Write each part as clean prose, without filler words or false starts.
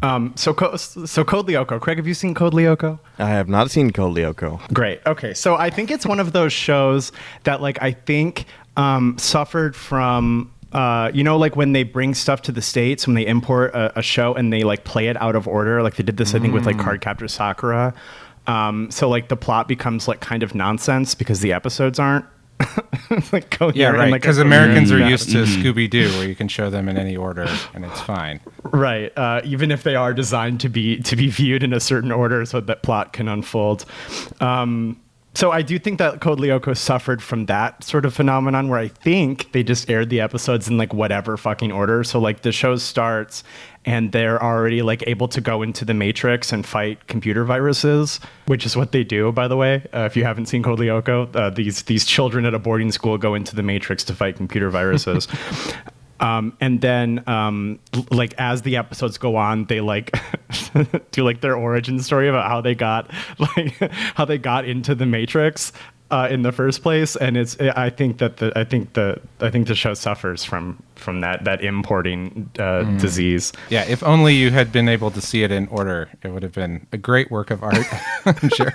So Code Lyoko. Craig, have you seen Code Lyoko? I have not seen Code Lyoko. Great. Okay, so I think it's one of those shows that, like, I think suffered from, like when they bring stuff to the States, when they import a show and they like play it out of order, like they did this, I think, with like Cardcaptor Sakura. So like the plot becomes like kind of nonsense because the episodes aren't like coherent. Yeah, right. Like Because Americans are used to Scooby-Doo, where you can show them in any order and it's fine. Right. Even if they are designed to be viewed in a certain order so that plot can unfold. So I do think that Code Lyoko suffered from that sort of phenomenon where I think they just aired the episodes in like whatever fucking order. So like the show starts and they're already like able to go into the Matrix and fight computer viruses, which is what they do, by the way. If you haven't seen Code Lyoko, these children at a boarding school go into the Matrix to fight computer viruses. And then, like, as the episodes go on, they like do like their origin story about how they got into the Matrix in the first place. And I think the show suffers from that importing disease. Yeah, if only you had been able to see it in order, it would have been a great work of art. I'm sure.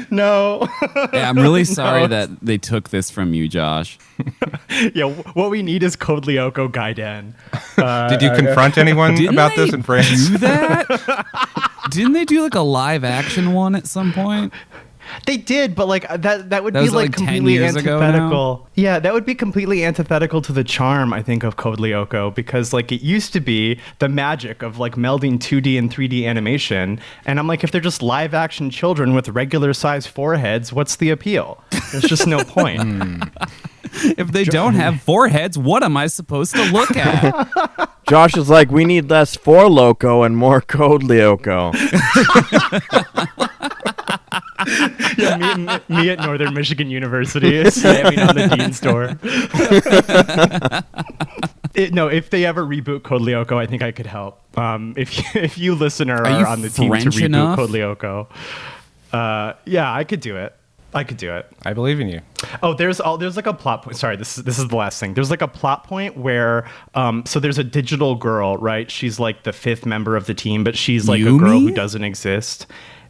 No. Yeah, I'm really sorry that they took this from you, Josh. Yeah, what we need is Code Lyoko Gaiden. Did you confront anyone about this in France? Do that? Didn't they do like a live action one at some point? They did, but like that would be like 10 completely years ago antithetical. Yeah, that would be completely antithetical to the charm, I think, of Code Lyoko, because like it used to be the magic of like melding 2D and 3D animation, and I'm like, if they're just live action children with regular size foreheads, what's the appeal? There's just no point. If they don't have foreheads, what am I supposed to look at? Josh is like, we need less For Loco and more Code Lyoko. Yeah, me at Northern Michigan University slamming on the Dean's door. If they ever reboot Code Lyoko, I think I could help. If you listener are on the team to reboot enough? Code Lyoko, yeah, I could do it. I believe in you. Oh, there's like a plot point. Sorry, this is the last thing. There's like a plot point where so there's a digital girl, right? She's like the fifth member of the team, but she's like Yumi? a girl who doesn't exist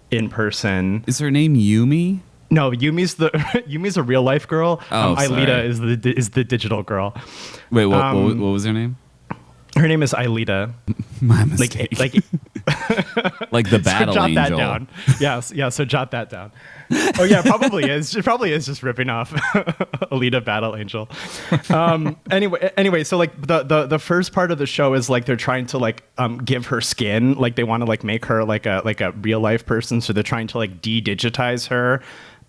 in person. Is her name Yumi? No, Yumi's a real life girl. Oh, Aelita is the digital girl. Wait, what was her name? Her name is Aelita. My mistake. Like the battle so jot angel. that down. Yes, yeah. So jot that down. Oh yeah, probably is. It probably is just ripping off Alita Battle Angel. Anyway, so like the first part of the show is like they're trying to like give her skin, like they want to like make her like a real life person, so they're trying to like de-digitize her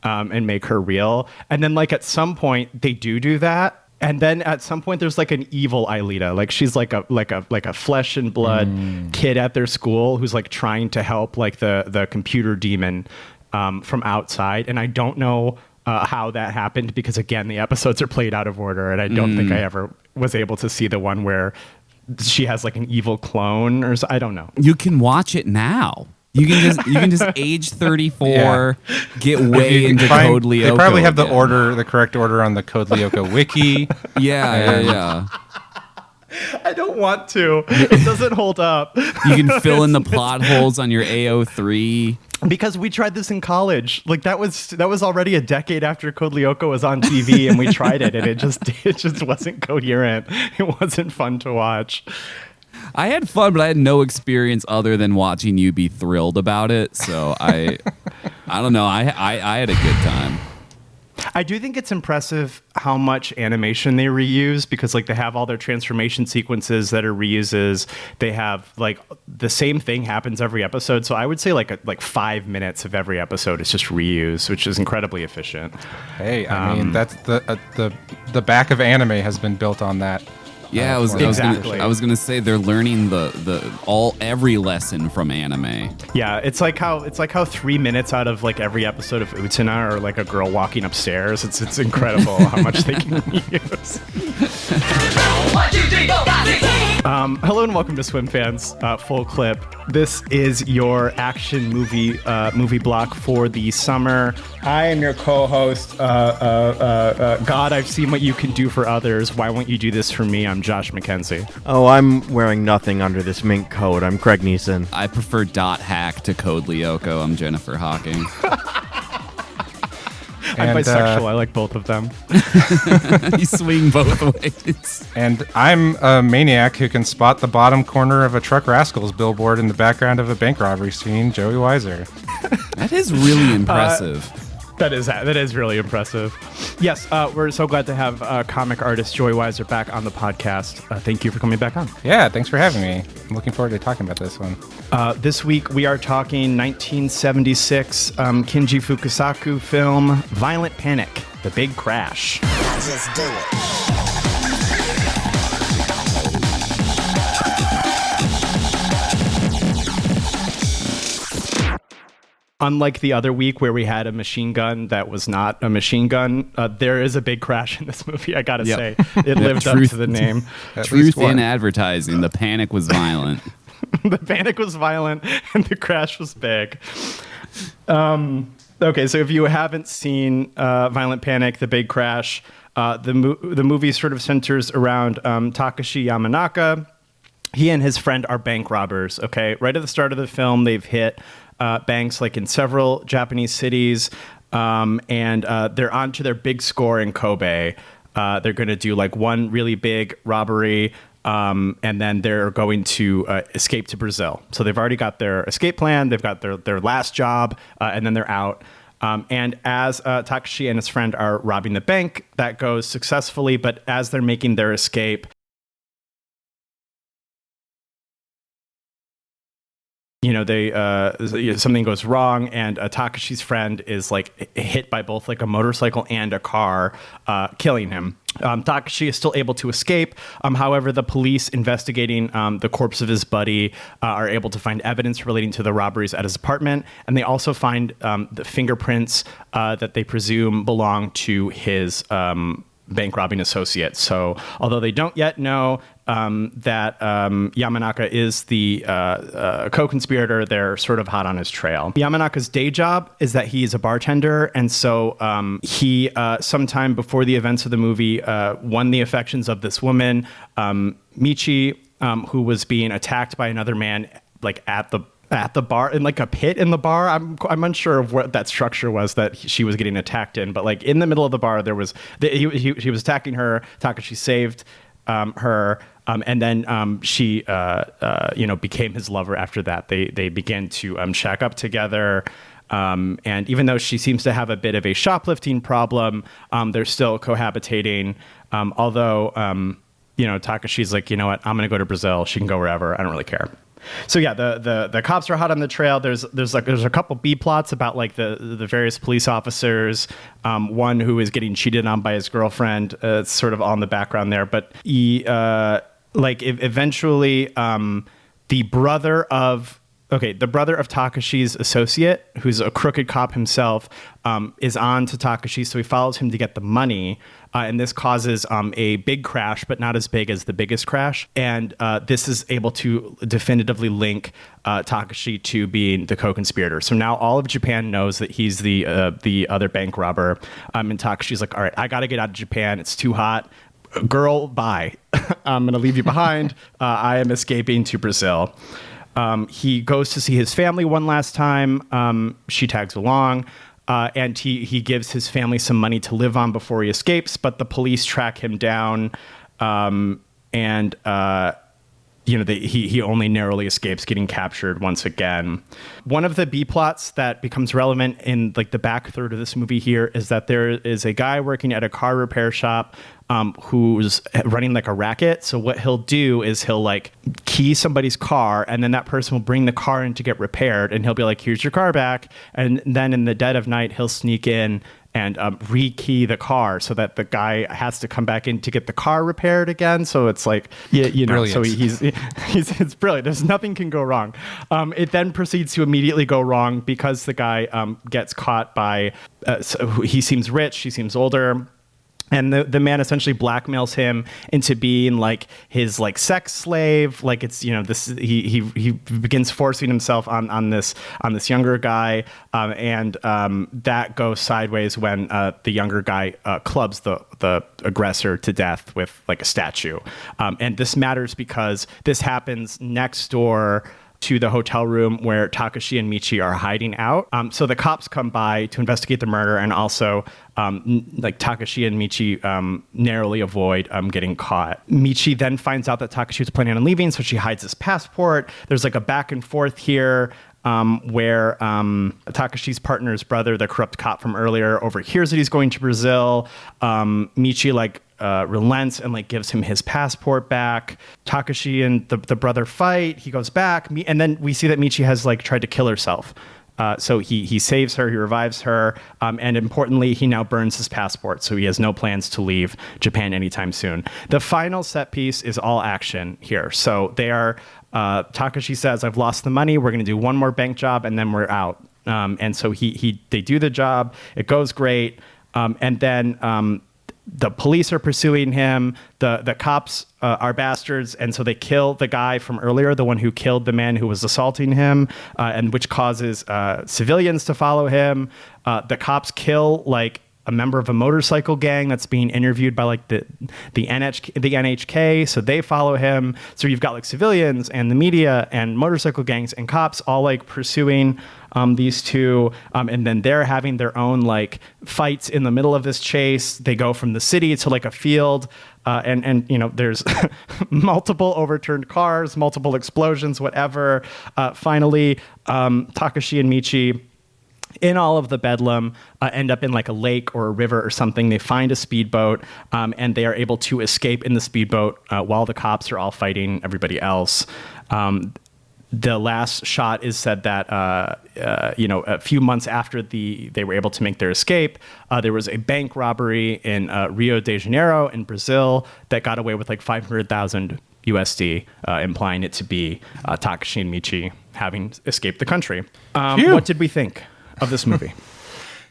and make her real. And then like at some point they do that. And then at some point there's like an evil Aelita, like she's like a flesh and blood kid at their school who's like trying to help like the computer demon from outside. And I don't know how that happened because again the episodes are played out of order, and I don't think I ever was able to see the one where she has like an evil clone or I don't know. You can watch it now. You can just age 34, get way into Code Lyoko. They probably have again. the correct order on the Code Lyoko wiki. Yeah. I don't want to. It doesn't hold up. You can fill in the plot holes on your AO3. Because we tried this in college. Like that was already a decade after Code Lyoko was on TV, and we tried it, and it just wasn't coherent. It wasn't fun to watch. I had fun, but I had no experience other than watching you be thrilled about it. So I don't know. I had a good time. I do think it's impressive how much animation they reuse, because like they have all their transformation sequences that are reuses. They have like the same thing happens every episode. So I would say like 5 minutes of every episode is just reuse, which is incredibly efficient. Hey, I mean that's the back of anime has been built on that. Yeah, I was gonna say they're learning every lesson from anime. Yeah, it's like how 3 minutes out of like every episode of Utena are like a girl walking upstairs. It's incredible how much they can use. 1, 2, 3, 4, 5, 6, 7. Hello and welcome to SWIMFANS Full Clip. This is your action movie block for the summer. I am your co-host. God, I've seen what you can do for others. Why won't you do this for me? I'm Josh McKenzie. Oh, I'm wearing nothing under this mink coat. I'm Craig Neeson. I prefer dot hack to code Lyoko. I'm Jennifer Hawking. I'm bisexual. I like both of them. You swing both ways. And I'm a maniac who can spot the bottom corner of a Truck Rascals billboard in the background of a bank robbery scene, Joey Weiser. That is really impressive. That is really impressive. Yes, we're so glad to have comic artist Joey Weiser back on the podcast. Thank you for coming back on. Yeah, thanks for having me. I'm looking forward to talking about this one. This week we are talking 1976 Kinji Fukasaku film Violent Panic: The Big Crash. Just do it. Unlike the other week where we had a machine gun that was not a machine gun, there is a big crash in this movie, I gotta say. It lived up to the name. Truth in advertising. The panic was violent. The panic was violent and the crash was big. Okay, so if you haven't seen Violent Panic: The Big Crash, the movie sort of centers around Takashi Yamanaka. He and his friend are bank robbers, okay? Right at the start of the film, they've hit banks like in several Japanese cities, and they're on to their big score in Kobe. They're going to do like one really big robbery, and then they're going to escape to Brazil. So they've already got their escape plan. They've got their last job, and then they're out. And as Takashi and his friend are robbing the bank, that goes successfully. But as they're making their escape, something goes wrong, and Takashi's friend is like hit by both like a motorcycle and a car, killing him. Takashi is still able to escape. However, the police investigating the corpse of his buddy are able to find evidence relating to the robberies at his apartment, and they also find the fingerprints that they presume belong to his bank robbing associate. So although they don't yet know that Yamanaka is the co-conspirator, they're sort of hot on his trail. Yamanaka's day job is that he is a bartender, and so he sometime before the events of the movie won the affections of this woman, Michi, who was being attacked by another man like at the bar, in like a pit in the bar. I'm unsure of what that structure was that she was getting attacked in, but like in the middle of the bar there was he was attacking her. Takashi saved her, and then she became his lover after that. They began to shack up together, and even though she seems to have a bit of a shoplifting problem, they're still cohabitating, although Takashi's like, you know what, I'm gonna go to Brazil, she can go wherever, I don't really care. So yeah, the cops are hot on the trail. There's a couple B plots about like the various police officers. One who is getting cheated on by his girlfriend. It's sort of all in the background there. But eventually the brother of Takashi's associate, who's a crooked cop himself, is on to Takashi, so he follows him to get the money. And this causes a big crash, but not as big as the biggest crash. And this is able to definitively link Takashi to being the co-conspirator. So now all of Japan knows that he's the other bank robber. And Takashi's like, all right, I got to get out of Japan. It's too hot. Girl, bye. I'm going to leave you behind. I am escaping to Brazil. He goes to see his family one last time. She tags along. And he gives his family some money to live on before he escapes, but the police track him down, and he only narrowly escapes getting captured once again. One of the B plots that becomes relevant in like the back third of this movie here is that there is a guy working at a car repair shop who's running like a racket. So what he'll do is he'll like key somebody's car, and then that person will bring the car in to get repaired, and he'll be like, here's your car back. And then in the dead of night, he'll sneak in and rekey the car so that the guy has to come back in to get the car repaired again. So it's like, Brilliant. so he's it's brilliant. There's nothing can go wrong. It then proceeds to immediately go wrong because the guy gets caught by, so he seems rich, she seems older. And the man essentially blackmails him into being like his like sex slave. Like it's, you know, this he begins forcing himself on this younger guy, and that goes sideways when the younger guy clubs the aggressor to death with like a statue. And this matters because this happens next door to the hotel room where Takashi and Michi are hiding out. So the cops come by to investigate the murder, and also like Takashi and Michi narrowly avoid getting caught. Michi then finds out that Takashi was planning on leaving, so she hides his passport. There's like a back and forth here where Takashi's partner's brother, the corrupt cop from earlier, overhears that he's going to Brazil. Michi like relents and like gives him his passport back. Takashi and the brother fight. He goes back, and then we see that Michi has like tried to kill herself. So he saves her, he revives her, and importantly, he now burns his passport, so he has no plans to leave Japan anytime soon. The final set piece is all action here. So they are, Takashi says, I've lost the money, we're going to do one more bank job, and then we're out. And so they do the job, it goes great, and then the police are pursuing him. The cops are bastards, and so they kill the guy from earlier, the one who killed the man who was assaulting him, and which causes civilians to follow him. The cops kill like a member of a motorcycle gang that's being interviewed by like the NHK, so they follow him. So you've got like civilians and the media and motorcycle gangs and cops all like pursuing these two, and then they're having their own like fights in the middle of this chase. They go from the city to like a field, and you know there's multiple overturned cars, multiple explosions, whatever. Finally, Takashi and Michi, in all of the bedlam, end up in like a lake or a river or something. They find a speedboat, and they are able to escape in the speedboat while the cops are all fighting everybody else. The last shot is said that a few months after they were able to make their escape, there was a bank robbery in Rio de Janeiro in Brazil that got away with like 500,000 USD, implying it to be Takashi and Michi having escaped the country. What did we think of this movie?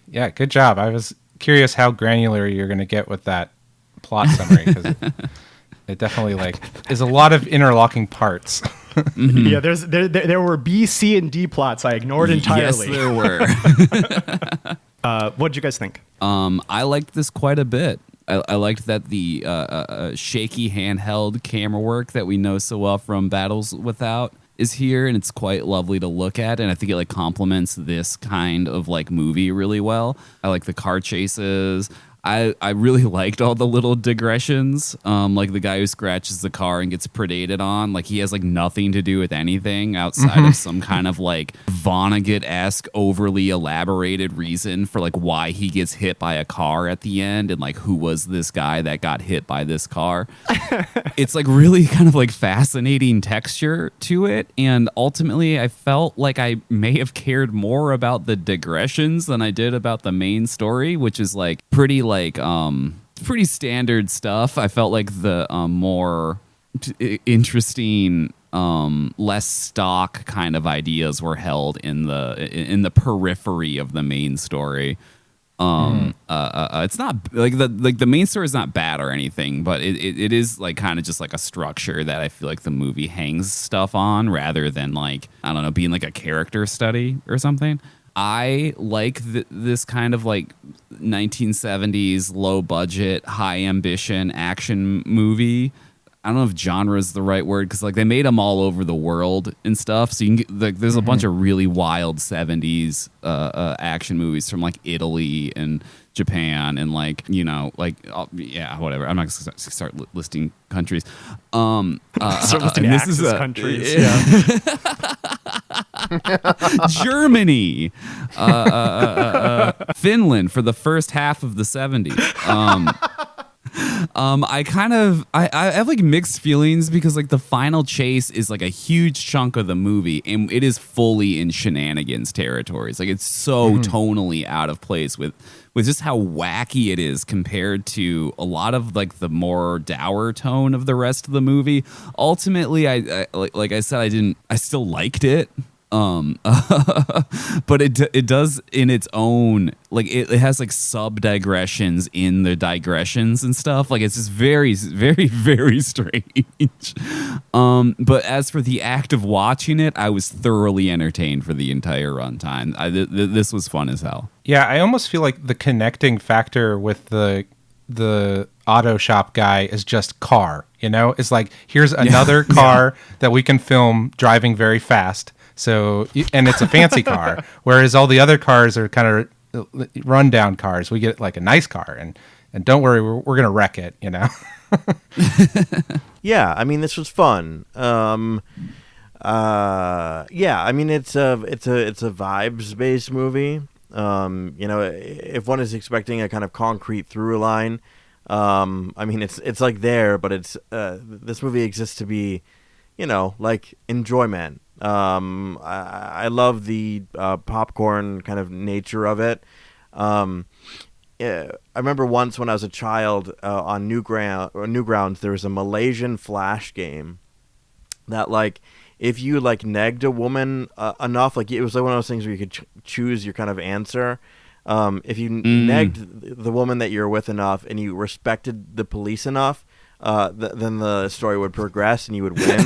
Yeah, good job. I was curious how granular you're going to get with that plot summary, because it definitely like is a lot of interlocking parts. Mm-hmm. Yeah, there were B, C, and D plots I ignored entirely. Yes, there were. What did you guys think? I liked this quite a bit. I liked that the shaky handheld camera work that we know so well from Battles Without is here, and it's quite lovely to look at, and I think it like complements this kind of like movie really well. I like the car chases. I really liked all the little digressions, like the guy who scratches the car and gets predated on. Like he has like nothing to do with anything outside of some kind of like Vonnegut-esque overly elaborated reason for like why he gets hit by a car at the end, and like who was this guy that got hit by this car. It's like really kind of like fascinating texture to it, and ultimately I felt like I may have cared more about the digressions than I did about the main story, which is like pretty standard stuff. I felt like the more interesting, less stock kind of ideas were held in the periphery of the main story. It's not like the main story is not bad or anything, but it is like kind of just like a structure that I feel like the movie hangs stuff on rather than like, I don't know, being like a character study or something. I like this kind of like 1970s low budget, high ambition action movie. I don't know if genre is the right word, because like they made them all over the world and stuff. So you can get, like there's a bunch of really wild 70s action movies from like Italy and Japan and like, you know, like whatever. I'm not gonna start listing countries. Start listing Axis countries. Germany, Finland for the first half of the 70s. I have like mixed feelings, because like the final chase is like a huge chunk of the movie, and it is fully in shenanigans territories. Like it's so tonally out of place with just how wacky it is compared to a lot of like the more dour tone of the rest of the movie. Ultimately, I like I said, I still liked it. But it does in its own, like it has like sub digressions in the digressions and stuff. Like it's just very, very, very strange. But as for the act of watching it, I was thoroughly entertained for the entire runtime. This was fun as hell. Yeah, I almost feel like the connecting factor with the auto shop guy is just car. You know, it's like here's another car that we can film driving very fast. So, and it's a fancy car, whereas all the other cars are kind of rundown cars. We get like a nice car, and don't worry, we're gonna wreck it. You know. Yeah, I mean, this was fun. Yeah, I mean, it's a vibes based movie. You know, if one is expecting a kind of concrete through line, I mean, it's like there, but it's this movie exists to be, you know, like enjoyment. I love the popcorn kind of nature of it. Yeah, I remember once when I was a child on Newgrounds, there was a Malaysian Flash game that, like, if you like negged a woman enough, like it was like one of those things where you could choose your kind of answer. If you negged the woman that you're with enough and you respected the police enough, then the story would progress and you would win.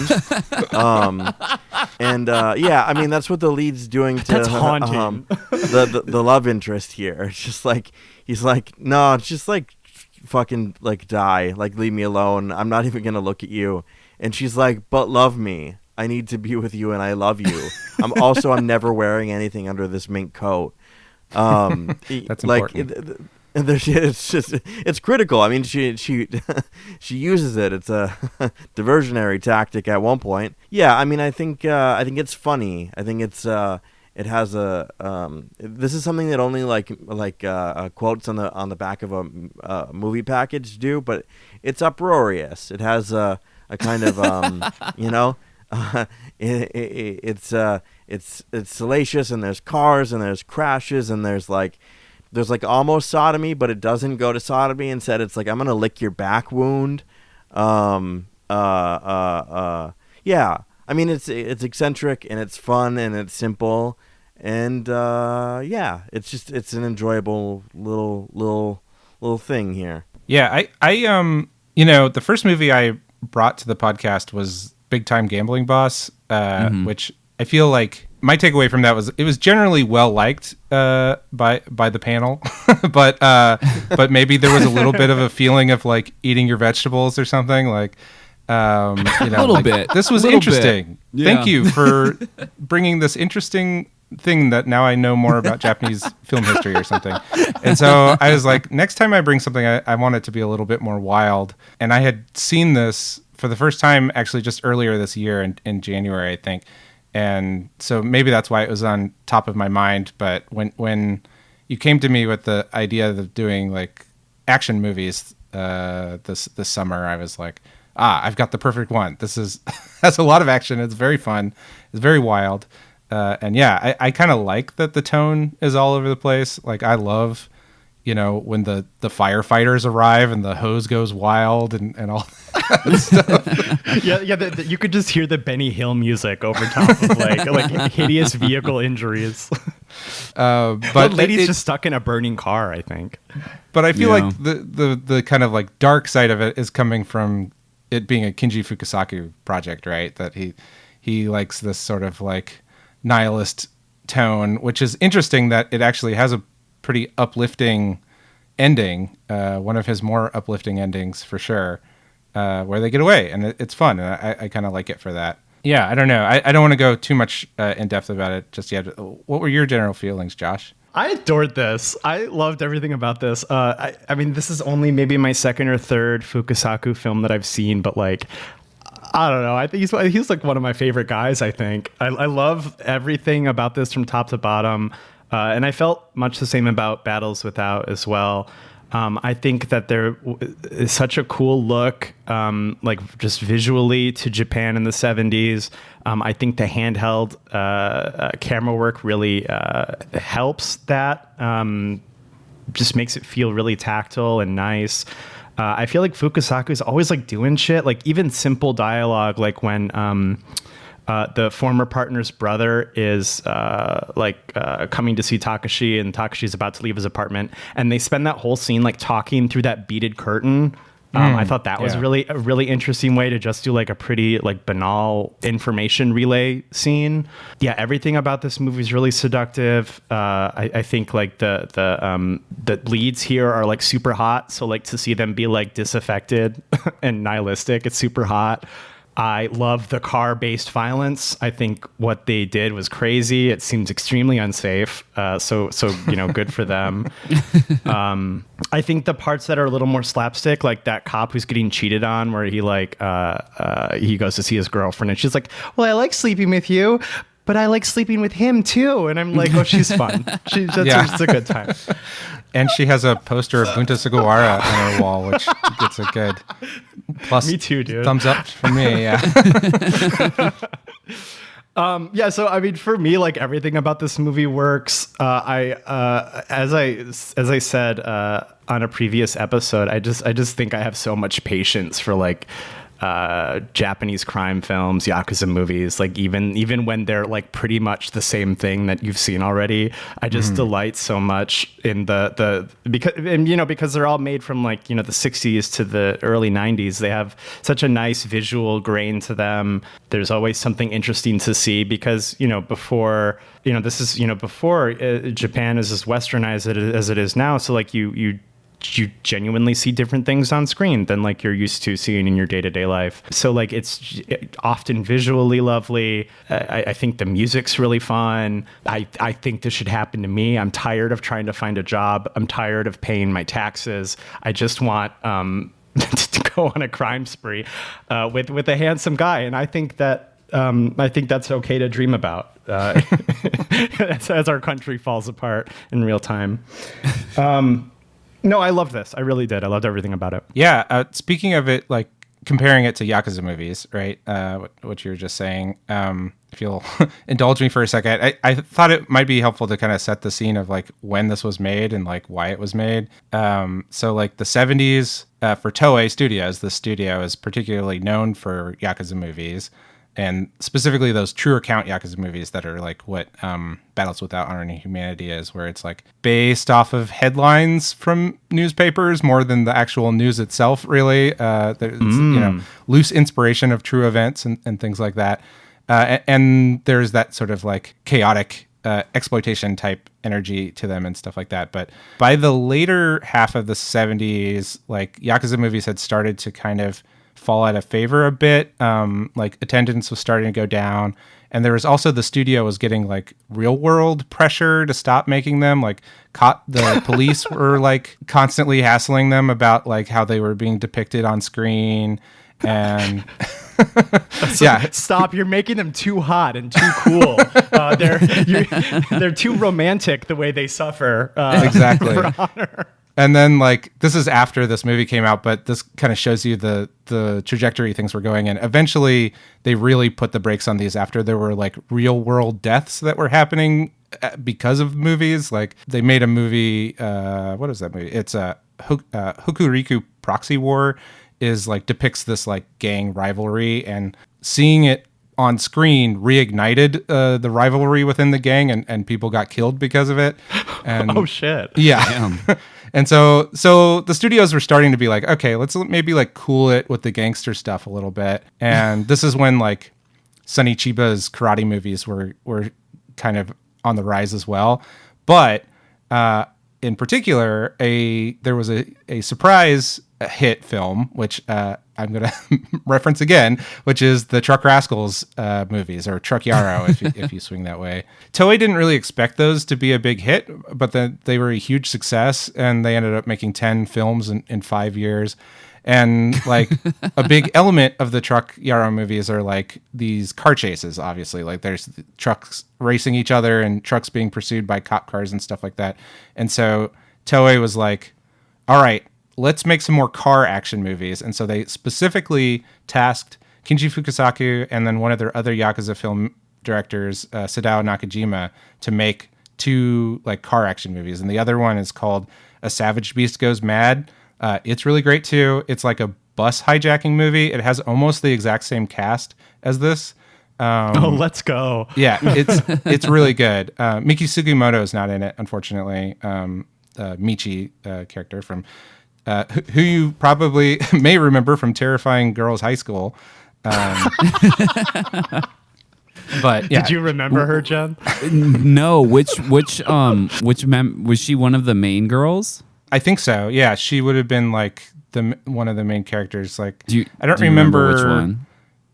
Yeah, I mean that's what the lead's doing to That's haunting. the love interest here. It's just like he's like, no, it's just like fucking like die, like leave me alone. I'm not even gonna look at you. And she's like, but love me. I need to be with you and I love you. I'm never wearing anything under this mink coat. That's like important. it's critical. I mean, she uses it. It's a diversionary tactic at one point. Yeah, I mean, I think it's funny. I think it's it has a this is something that only like quotes on the back of a movie package do, but it's uproarious. It has a kind of you know. It's salacious, and there's cars, and there's crashes, and there's like almost sodomy, but it doesn't go to sodomy. Instead, it's like, I'm gonna lick your back wound. Yeah. I mean, it's eccentric and it's fun and it's simple, and yeah, it's an enjoyable little thing here. Yeah, I you know, the first movie I brought to the podcast was Big Time Gambling Boss, which I feel like my takeaway from that was it was generally well liked by the panel, but maybe there was a little bit of a feeling of like eating your vegetables or something, like you know, a little like, bit. This was Little interesting. bit. Thank Yeah. you for bringing this interesting thing that now I know more about Japanese film history or something. And so I was like, next time I bring something, I want it to be a little bit more wild. And I had seen this for the first time actually just earlier this year in January, I think. And so maybe that's why it was on top of my mind. But when you came to me with the idea of doing like action movies this summer, I was like, I've got the perfect one. This has a lot of action. It's very fun. It's very wild. And yeah, I kind of like that the tone is all over the place. Like I love, you know, when the firefighters arrive and the hose goes wild and all that stuff. Yeah. You could just hear the Benny Hill music over top of like hideous vehicle injuries. But The lady's just stuck in a burning car, I think. But I feel Yeah. like the kind of like dark side of it is coming from it being a Kinji Fukasaku project, right? That he likes this sort of like nihilist tone, which is interesting that it actually has a pretty uplifting ending, one of his more uplifting endings for sure, where they get away, and it's fun, and I kind of like it for that. Yeah, I don't know. I don't want to go too much in depth about it just yet. What were your general feelings, Josh? I adored this. I loved everything about this. I mean, this is only maybe my second or third Fukasaku film that I've seen, but like, I don't know. I think he's like one of my favorite guys. I think I love everything about this from top to bottom, and I felt much the same about Battles Without as well. I think that there is such a cool look, like just visually to Japan in the 70s. I think the handheld camera work really helps that. Just makes it feel really tactile and nice. I feel like Fukasaku is always like doing shit, like even simple dialogue, like when The former partner's brother is coming to see Takashi, and Takashi's about to leave his apartment, and they spend that whole scene like talking through that beaded curtain. I thought that was really a really interesting way to just do like a pretty like banal information relay scene. Yeah, everything about this movie is really seductive. I think like the leads here are like super hot. So like to see them be like disaffected and nihilistic, it's super hot. I love the car-based violence. I think what they did was crazy. It seems extremely unsafe. So good for them. I think the parts that are a little more slapstick, like that cop who's getting cheated on, where he he goes to see his girlfriend, and she's like, "Well, I like sleeping with you, but I like sleeping with him too." And I'm like, "Oh, she's fun. It's a good time." And she has a poster of Bunta Sugawara on her wall, which gets a good plus. Me too, dude. Thumbs up from me, yeah. So I mean, for me, like everything about this movie works. As I said on a previous episode, I just think I have so much patience for like Japanese crime films, Yakuza movies, like even when they're like pretty much the same thing that you've seen already. I just delight so much in because they're all made from like, the 60s to the early 90s. They have such a nice visual grain to them. There's always something interesting to see because, before Japan is as westernized as it is now. So like you genuinely see different things on screen than like you're used to seeing in your day-to-day life. So like it's often visually lovely. I think the music's really fun. I think this should happen to me. I'm tired of trying to find a job. I'm tired of paying my taxes. I just want to go on a crime spree with a handsome guy. And I think that's okay to dream about as our country falls apart in real time. No, I loved this. I really did. I loved everything about it. Yeah. Speaking of it, like comparing it to Yakuza movies, right? What you were just saying. If you'll indulge me for a second, I thought it might be helpful to kind of set the scene of like when this was made and like why it was made. So like the 70s for Toei Studios, the studio is particularly known for Yakuza movies. And specifically those true account Yakuza movies that are like what Battles Without Honor and Humanity is, where it's like based off of headlines from newspapers more than the actual news itself, really. There's loose inspiration of true events and things like that. And there's that sort of like chaotic exploitation type energy to them and stuff like that. But by the later half of the 70s, like Yakuza movies had started to kind of fall out of favor a bit. Like attendance was starting to go down, and there was also the studio was getting like real world pressure to stop making them. Like the police were like constantly hassling them about like how they were being depicted on screen. And stop! You're making them too hot and too cool. They're too romantic the way they suffer. Exactly. For honor. And then like this is after this movie came out, but this kind of shows you the trajectory things were going in. Eventually, they really put the brakes on these after there were like real world deaths that were happening because of movies. Like they made a movie. What is that movie? It's a Hokuriku Proxy War. Is like depicts this like gang rivalry, and seeing it on screen reignited the rivalry within the gang, and people got killed because of it. And oh shit! Yeah. And so the studios were starting to be like, okay, let's maybe like cool it with the gangster stuff a little bit. And this is when like Sonny Chiba's karate movies were kind of on the rise as well. But in particular, there was a surprise hit film, which I'm going to reference again, which is the Truck Rascals movies, or Truck Yarrow, if you swing that way. Toei didn't really expect those to be a big hit, but then they were a huge success, and they ended up making 10 films in 5 years. And like a big element of the Truck Yarrow movies are like these car chases, obviously. Like there's trucks racing each other and trucks being pursued by cop cars and stuff like that. And so Toei was like, all right, let's make some more car action movies. And so they specifically tasked Kinji Fukasaku and then one of their other Yakuza film directors, Sadao Nakajima, to make 2 like car action movies. And the other one is called A Savage Beast Goes Mad. It's really great too. It's like a bus hijacking movie. It has almost the exact same cast as this. Let's go. Yeah, it's really good. Miki Sugimoto is not in it, unfortunately. Michi character from who you probably may remember from Terrifying Girls High School. But yeah. Did you remember her, Jen? No. Which was she one of the main girls? I think so. Yeah, she would have been like one of the main characters. Like, I don't do you remember which one.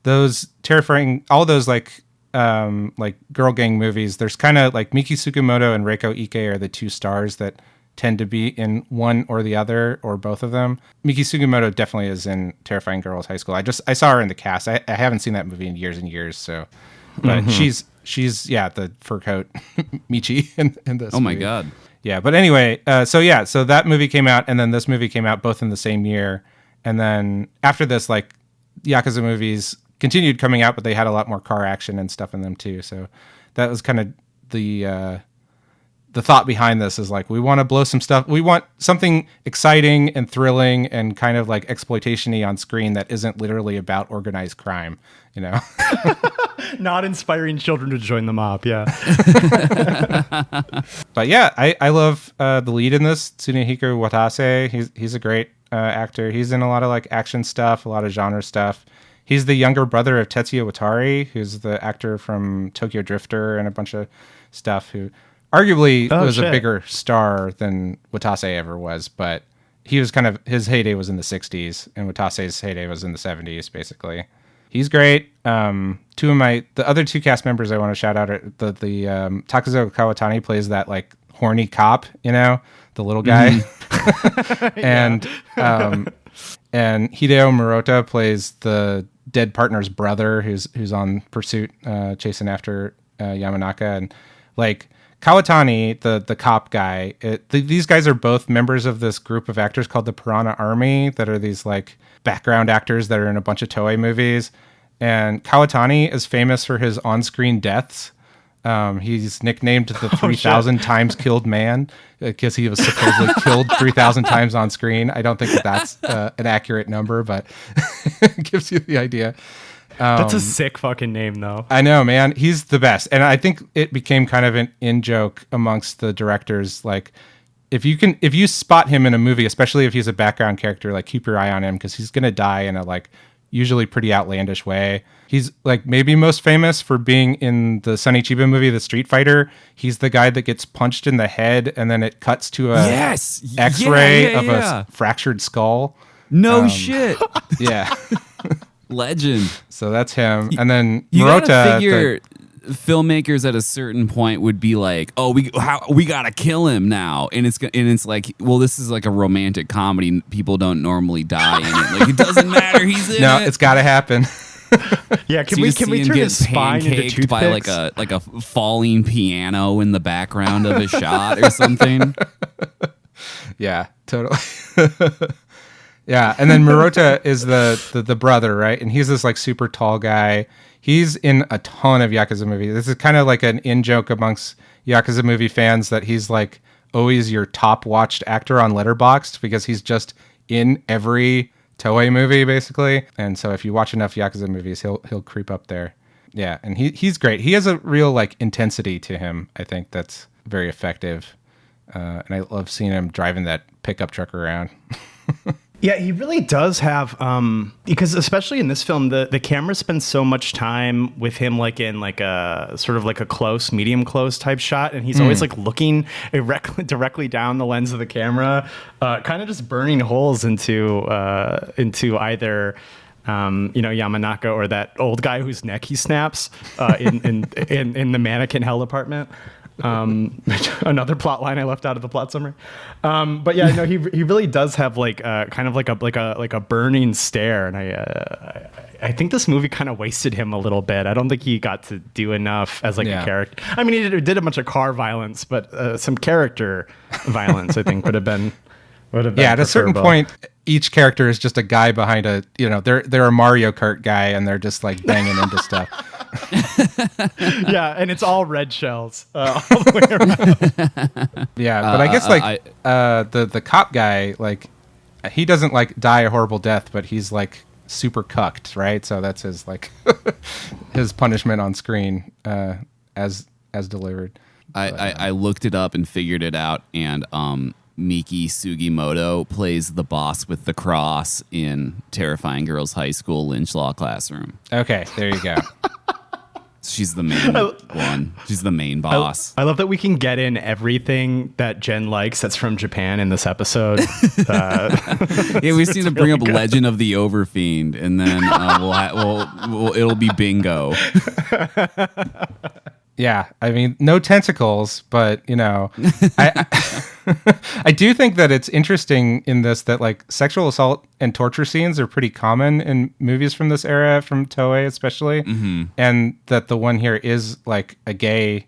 Those terrifying, all those like girl gang movies. There's kind of like Miki Sugimoto and Reiko Ike are the two stars that tend to be in one or the other or both of them. Miki Sugimoto definitely is in Terrifying Girls High School. I saw her in the cast. I haven't seen that movie in years and years. So, but she's the fur coat Michi in this. Oh my movie. God. Yeah, but anyway, so that movie came out, and then this movie came out both in the same year. And then after this, like, Yakuza movies continued coming out, but they had a lot more car action and stuff in them too. So that was kind of the thought behind this is like, we want to blow some stuff. We want something exciting and thrilling and kind of like exploitation-y on screen that isn't literally about organized crime, you know? Not inspiring children to join the mob, yeah. But yeah, I love the lead in this, Tsunehiko Watase. He's a great actor. He's in a lot of like action stuff, a lot of genre stuff. He's the younger brother of Tetsuya Watari, who's the actor from Tokyo Drifter and a bunch of stuff, who arguably was a bigger star than Watase ever was, but he was kind of, his heyday was in the 60s, and Watase's heyday was in the 70s, basically. He's great. The other two cast members I want to shout out are the Takazo Kawatani plays that like horny cop, you know, the little guy. And Hideo Murata plays the dead partner's brother who's on pursuit, chasing after Yamanaka. And like Kawatani, the cop guy, these guys are both members of this group of actors called the Piranha Army that are these like background actors that are in a bunch of Toei movies. And Kawatani is famous for his on-screen deaths. He's nicknamed the 3,000 times killed man because he was supposedly killed 3,000 times on screen. I don't think that's an accurate number, but it gives you the idea. That's a sick fucking name, though. I know, man. He's the best. And I think it became kind of an in-joke amongst the directors. Like, if you spot him in a movie, especially if he's a background character, like, keep your eye on him because he's going to die in a, like, usually pretty outlandish way. He's like maybe most famous for being in the Sonny Chiba movie, The Street Fighter. He's the guy that gets punched in the head and then it cuts to a X-ray of a fractured skull. No shit. Yeah. Legend. So that's him. And then you Murata. Gotta figure filmmakers at a certain point would be like, "Oh, we gotta kill him now," and it's like, well, this is like a romantic comedy. People don't normally die in it. Like, it doesn't matter. He's in it. No, it's got to happen. Yeah, can we turn his spine into toothpicks? By like a falling piano in the background of a shot or something? Yeah, totally. Yeah, and then Murata is the brother, right? And he's this like super tall guy. He's in a ton of Yakuza movies. This is kind of like an in-joke amongst Yakuza movie fans that he's like always your top watched actor on Letterboxd because he's just in every Toei movie basically. And so if you watch enough Yakuza movies, he'll creep up there. Yeah, and he's great. He has a real like intensity to him. I think that's very effective. And I love seeing him driving that pickup truck around. Yeah, he really does have, because especially in this film, the camera spends so much time with him, like in like a sort of like a close, medium close type shot, and he's always like looking directly down the lens of the camera, kind of just burning holes into either Yamanaka or that old guy whose neck he snaps in the mannequin hell apartment. Another plot line I left out of the plot summary. But yeah, no, he really does have like kind of like a burning stare, and I think this movie kind of wasted him a little bit. I don't think he got to do enough as like a character. I mean, he did a bunch of car violence, but some character violence I think would have been. Yeah, at a certain point, each character is just a guy behind they're a Mario Kart guy, and they're just like banging into stuff. Yeah, and it's all red shells all the way around. Yeah, but I guess like the cop guy, like he doesn't like die a horrible death, but he's like super cucked, right? So that's his like his punishment on screen as delivered. I looked it up and figured it out, and Miki Sugimoto plays the boss with the cross in Terrifying Girls High School Lynch Law Classroom. Okay, there you go. She's the main one. She's the main boss. I love that we can get in everything that Jen likes that's from Japan in this episode. Yeah, we just need to bring up Legend of the Overfiend, and then it'll be bingo. Yeah, I mean, no tentacles, but I do think that it's interesting in this that like sexual assault and torture scenes are pretty common in movies from this era, from Toei especially, and that the one here is like a gay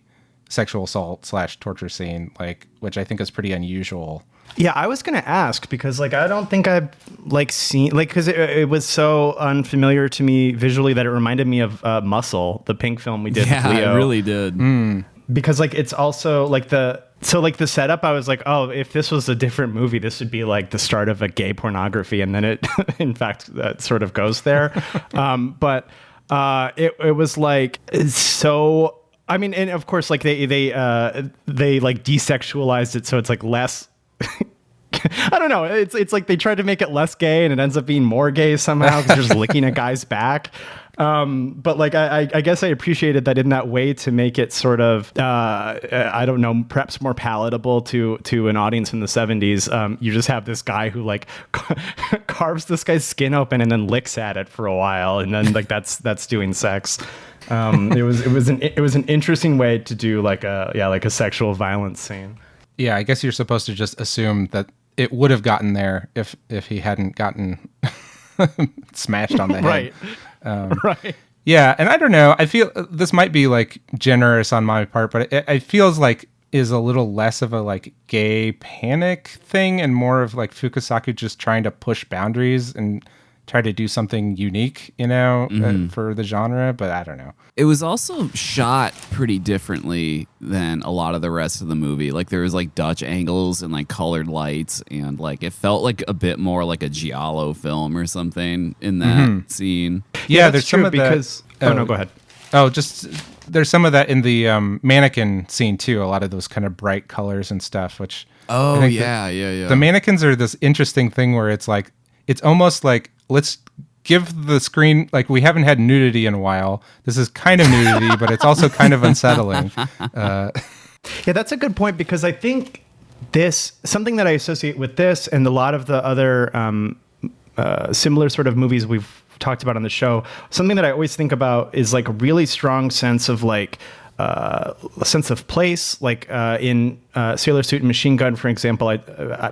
sexual assault / torture scene, like, which I think is pretty unusual. Yeah, I was gonna ask because like I don't think I've like seen like because it was so unfamiliar to me visually that it reminded me of Muscle, the Pink film we did. Yeah, with Leo. it really did. Because like it's also like the setup. I was like, oh, if this was a different movie, this would be like the start of a gay pornography, and then it, in fact, that sort of goes there. But it was like so. I mean, and of course, like they like desexualized it, so it's like less. I don't know. It's like they tried to make it less gay, and it ends up being more gay somehow because they're just licking a guy's back. But like I guess I appreciated that in that way to make it sort of I don't know, perhaps more palatable to an audience in the 70s. You just have this guy who like carves this guy's skin open and then licks at it for a while, and then like that's doing sex. It was an interesting way to do like a sexual violence scene. Yeah, I guess you're supposed to just assume that it would have gotten there if he hadn't gotten smashed on the head. Right. Right. Yeah, and I don't know. I feel this might be like generous on my part, but it feels like is a little less of a like gay panic thing and more of like Fukasaku just trying to push boundaries and try to do something unique, for the genre. But I don't know. It was also shot pretty differently than a lot of the rest of the movie. Like there was like Dutch angles and like colored lights, and like it felt like a bit more like a giallo film or something in that scene. Yeah, there's some of because that. no, go ahead. Oh, just there's some of that in the mannequin scene too. A lot of those kind of bright colors and stuff. Which yeah. The mannequins are this interesting thing where it's like it's almost like let's give the screen, like we haven't had nudity in a while. This is kind of nudity, but it's also kind of unsettling. Yeah, that's a good point because I think something that I associate with this and a lot of the other similar sort of movies we've talked about on the show, something that I always think about is like a really strong sense of like a sense of place, like in Sailor Suit and Machine Gun, for example.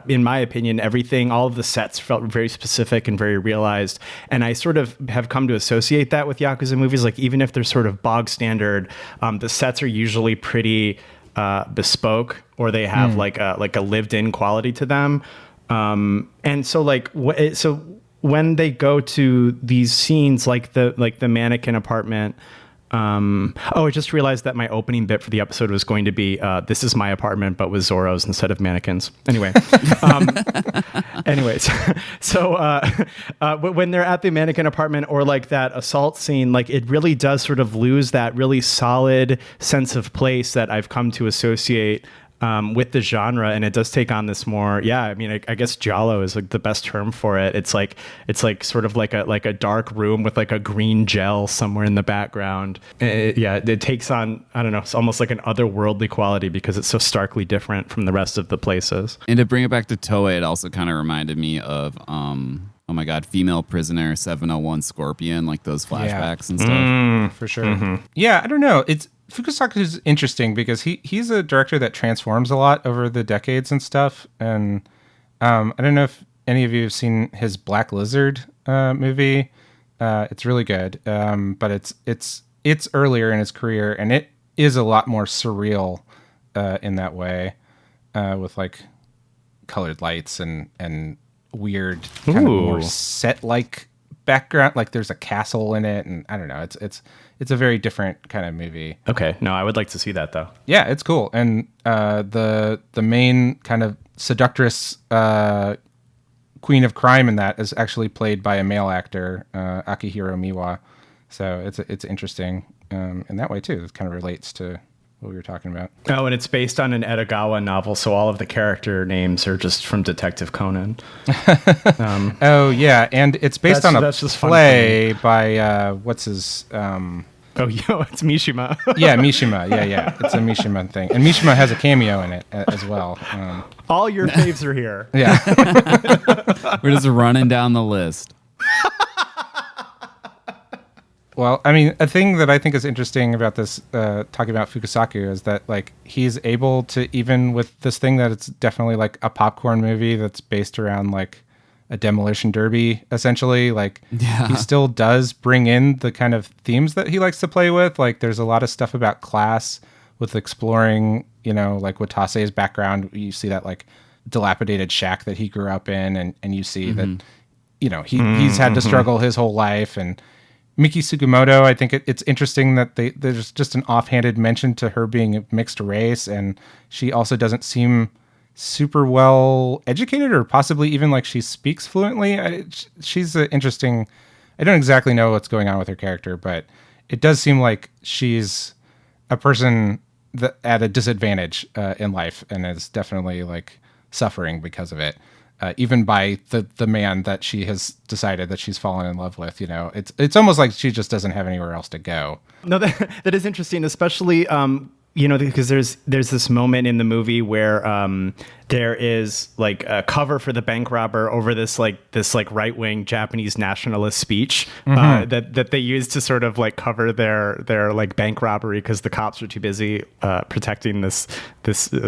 In my opinion, all of the sets felt very specific and very realized. And I sort of have come to associate that with Yakuza movies. Like even if they're sort of bog standard, the sets are usually pretty bespoke, or they have like a lived-in quality to them. And so like when they go to these scenes, like the mannequin apartment. I just realized that my opening bit for the episode was going to be "This is my apartment," but with Zorros instead of mannequins. Anyway, so when they're at the mannequin apartment or like that assault scene, like it really does sort of lose that really solid sense of place that I've come to associate with the genre, and it does take on this more. Yeah, I mean, I guess giallo is like the best term for it. It's like sort of like a dark room with like a green gel somewhere in the background. It takes on, I don't know, it's almost like an otherworldly quality because it's so starkly different from the rest of the places. And to bring it back to Toei, it also kind of reminded me of oh my god, Female Prisoner, 701 Scorpion, like those flashbacks and stuff. For sure. Yeah, I don't know. Fukasaku is interesting because he's a director that transforms a lot over the decades and stuff. And I don't know if any of you have seen his Black Lizard movie. It's really good, but it's earlier in his career, and it is a lot more surreal in that way, with like colored lights and weird kind of more set-like background. Like there's a castle in it, and I don't know. It's a very different kind of movie. Okay, no, I would like to see that though. Yeah, it's cool. And the main kind of seductress queen of crime in that is actually played by a male actor, Akihiro Miwa. So it's interesting in that way too. It kind of relates to what we were talking about. Oh, and it's based on an Edogawa novel, so all of the character names are just from Detective Conan. Oh yeah, and it's based on a that's just fun play by what's his. Oh, it's Mishima. Yeah, Mishima. Yeah. It's a Mishima thing. And Mishima has a cameo in it as well. All your faves are here. Yeah. We're just running down the list. Well, I mean, a thing that I think is interesting about this, talking about Fukasaku, is that, like, he's able to, even with this thing that it's definitely, like, a popcorn movie that's based around, like, a demolition derby, essentially, like, he still does bring in the kind of themes that he likes to play with. Like, there's a lot of stuff about class with exploring, you know, like Watase's background. You see that, like, dilapidated shack that he grew up in, and you see that, you know, he's had to struggle his whole life. And Miki Sugimoto, I think it's interesting that there's just an offhanded mention to her being a mixed race, and she also doesn't seem super well educated, or possibly even like she speaks fluently. She's an interesting. I don't exactly know what's going on with her character, but it does seem like she's a person that at a disadvantage in life, and is definitely like suffering because of it. Even by the man that she has decided that she's fallen in love with, you know, it's almost like she just doesn't have anywhere else to go. No, that is interesting, especially you know, because there's this moment in the movie where there is like a cover for the bank robber over this right-wing Japanese nationalist speech that they use to sort of like cover their like bank robbery, because the cops are too busy protecting this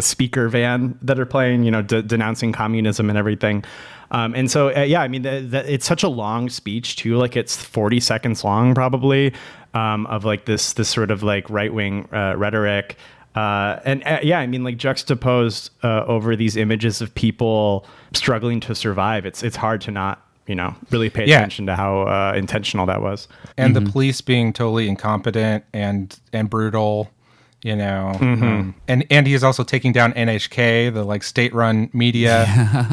speaker van that are playing, you know, denouncing communism and everything. And so, yeah, I mean, it's such a long speech too. Like, it's 40 seconds long, probably, of like this sort of like right-wing rhetoric. And yeah, I mean, like, juxtaposed over these images of people struggling to survive, it's hard to not, you know, really pay attention to how intentional that was. And the police being totally incompetent and brutal. You know, and he is also taking down NHK, the like state-run media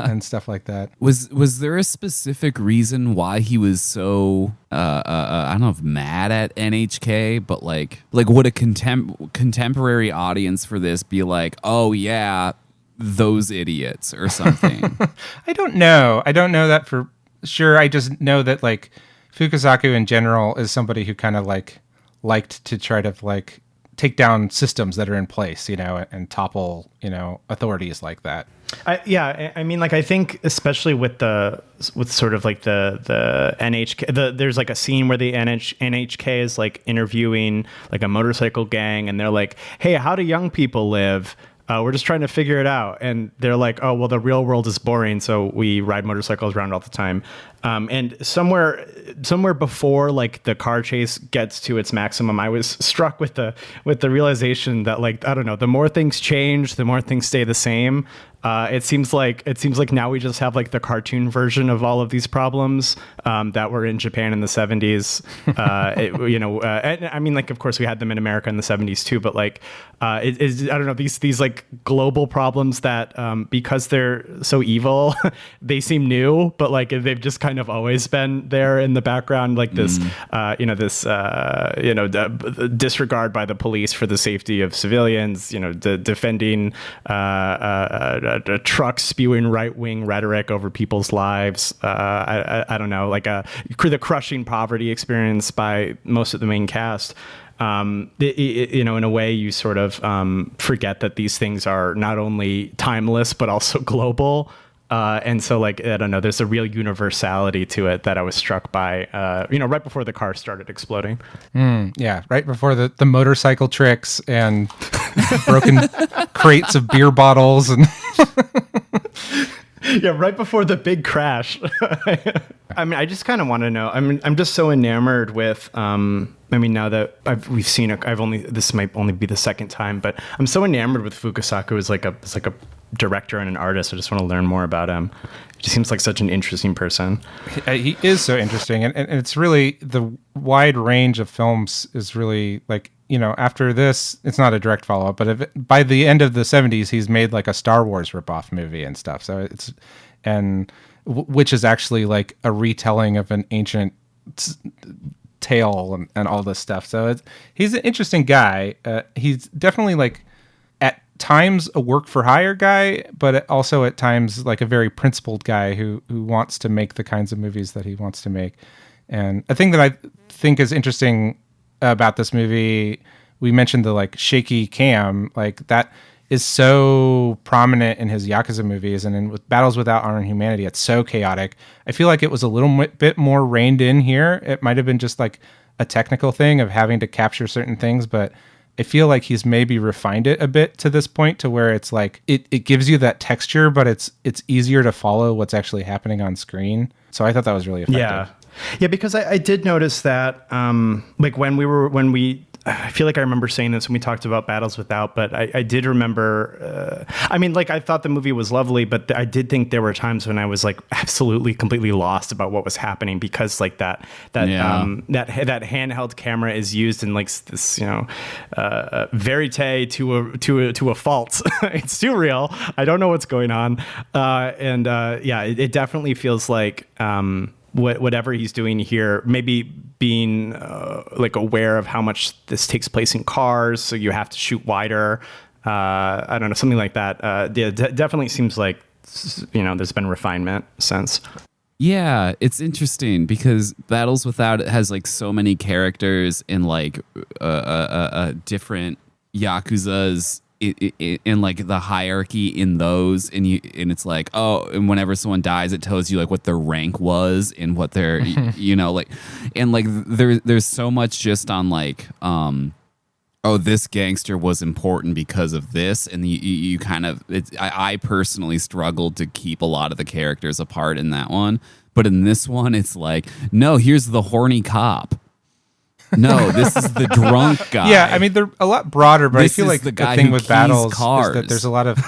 and stuff like that. Was there a specific reason why he was so I don't know if mad at NHK, but like would a contemporary audience for this be like, oh yeah, those idiots or something? I don't know that for sure. I just know that like Fukasaku in general is somebody who kind of like liked to try to like take down systems that are in place, you know, and topple, you know, authorities like that. I mean, like, I think especially with sort of like the NHK, there's like a scene where the NHK is like interviewing like a motorcycle gang, and they're like, hey, how do young people live? We're just trying to figure it out. And they're like, oh, well, the real world is boring, so we ride motorcycles around all the time. And somewhere before like the car chase gets to its maximum, I was struck with the realization that, like, I don't know, the more things change, the more things stay the same. It seems like now we just have like the cartoon version of all of these problems that were in Japan in the 70s. You know, and I mean, like, of course we had them in America in the 70s too, but like, I don't know, these like global problems that because they're so evil, they seem new, but like they've just kind of always been there in the background, like this, disregard by the police for the safety of civilians, you know, defending trucks spewing right-wing rhetoric over people's lives. I don't know, like the crushing poverty experience by most of the main cast. You know, in a way, you sort of forget that these things are not only timeless but also global. And so, like, I don't know, there's a real universality to it that I was struck by, you know, right before the car started exploding. Yeah, right before the motorcycle tricks and broken crates of beer bottles and yeah, right before the big crash. I mean, I just kind of want to know. I mean, I'm just so enamored with. I mean, now that we've seen it, this might only be the second time, but I'm so enamored with Fukasaku as like a director and an artist. I just want to learn more about him. He just seems like such an interesting person. He is so interesting, and it's really the wide range of films is really like, you know, after this, it's not a direct follow-up, but by the end of the 70s, he's made like a Star Wars ripoff movie and stuff. So and which is actually like a retelling of an ancient tale and all this stuff. So he's an interesting guy. He's definitely like at times a work for hire guy, but also at times like a very principled guy who wants to make the kinds of movies that he wants to make. And a thing that I think is interesting about this movie, we mentioned the like shaky cam, like that is so prominent in his Yakuza movies, and in with Battles Without Honor and Humanity, it's so chaotic. I feel like it was a little bit more reined in here. It might have been just like a technical thing of having to capture certain things, but I feel like he's maybe refined it a bit to this point to where it's like it gives you that texture, but it's easier to follow what's actually happening on screen. So I thought that was really effective. Yeah, because I did notice that like when we I feel like I remember saying this when we talked about Battles Without, but I did remember, I mean, like I thought the movie was lovely, but I did think there were times when I was like absolutely completely lost about what was happening, because like that handheld camera is used in like this, verite to a fault. It's too real. I don't know what's going on. It definitely feels like, whatever he's doing here, maybe being like aware of how much this takes place in cars, so you have to shoot wider. I don't know, something like that. Definitely seems like there's been refinement since. Yeah, it's interesting because Battles Without It has like so many characters in like different Yakuzas. In like the hierarchy in those, and it's like, oh, and whenever someone dies, it tells you like what their rank was and what their like, and like there's so much just on like this gangster was important because of this, and you kind of I personally struggled to keep a lot of the characters apart in that one, but in this one it's like, no, here's the horny cop. No, this is the drunk guy. Yeah, I mean, they're a lot broader, but This I feel is like the the guy thing who with keys Battles cars. is that there's a lot of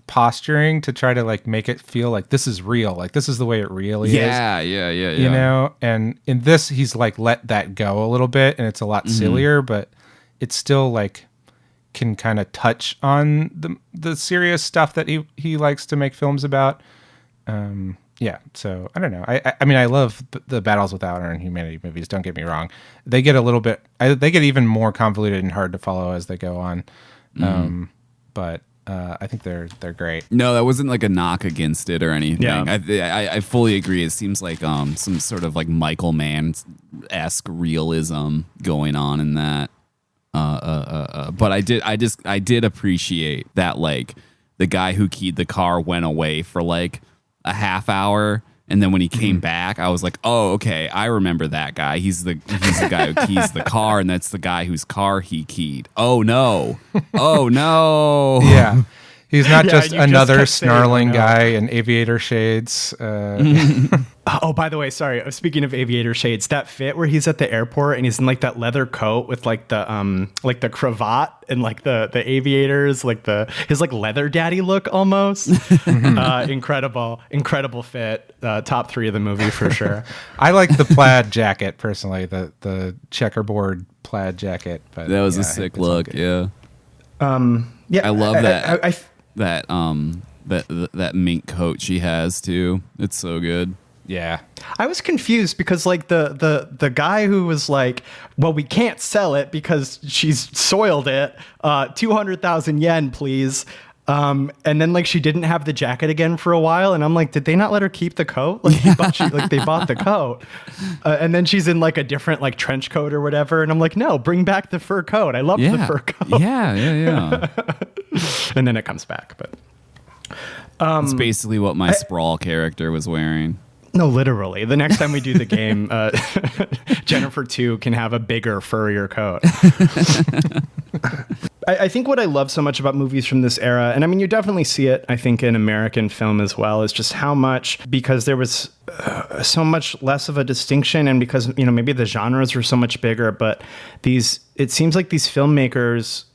posturing to try to like make it feel like this is real, like this is the way it really is. Yeah. And in this, he's like let that go a little bit, and it's a lot sillier, but it's still like can kind of touch on the serious stuff that he likes to make films about. Yeah, so I don't know. I mean, I love the Battles Without Honor and Humanity movies. Don't get me wrong; they get a little bit, they get even more convoluted and hard to follow as they go on. But I think they're great. No, that wasn't like a knock against it or anything. Yeah. I fully agree. It seems like some sort of like Michael Mann-esque realism going on in that. But I did appreciate that like the guy who keyed the car went away for like a half hour, and then when he came back, I was like, oh, okay, I remember that guy. He's the guy who keys the car, and that's the guy whose car he keyed. Oh no. Yeah. He's not Yeah, just you just another kept saying, snarling "Oh, no." guy in aviator shades. Oh, by the way, sorry. Speaking of aviator shades, that fit where he's at the airport and he's in like that leather coat with like the cravat and like the aviators, like his like leather daddy look almost. Incredible fit. Top 3 of the movie for sure. I like the plaid jacket personally, the checkerboard plaid jacket. But That was yeah, a sick it's look. okay. Yeah. Yeah, I love that. I that mink coat she has too. It's so good. Yeah. I was confused because like the guy who was like, well, we can't sell it because she's soiled it. 200,000 yen, please. And then like she didn't have the jacket again for a while, and I'm like, did they not let her keep the coat? Like, they bought the coat, and then she's in like a different like trench coat or whatever, and I'm like, no, bring back the fur coat. I love the fur coat. Yeah. And then it comes back, but It's basically what my Sprawl character was wearing. no, literally. The next time we do the game, Jennifer 2 can have a bigger, furrier coat. I think what I love so much about movies from this era, and I mean, you definitely see it, I think, in American film as well, is just how much, because there was so much less of a distinction, and because, maybe the genres were so much bigger, but it seems like these filmmakers,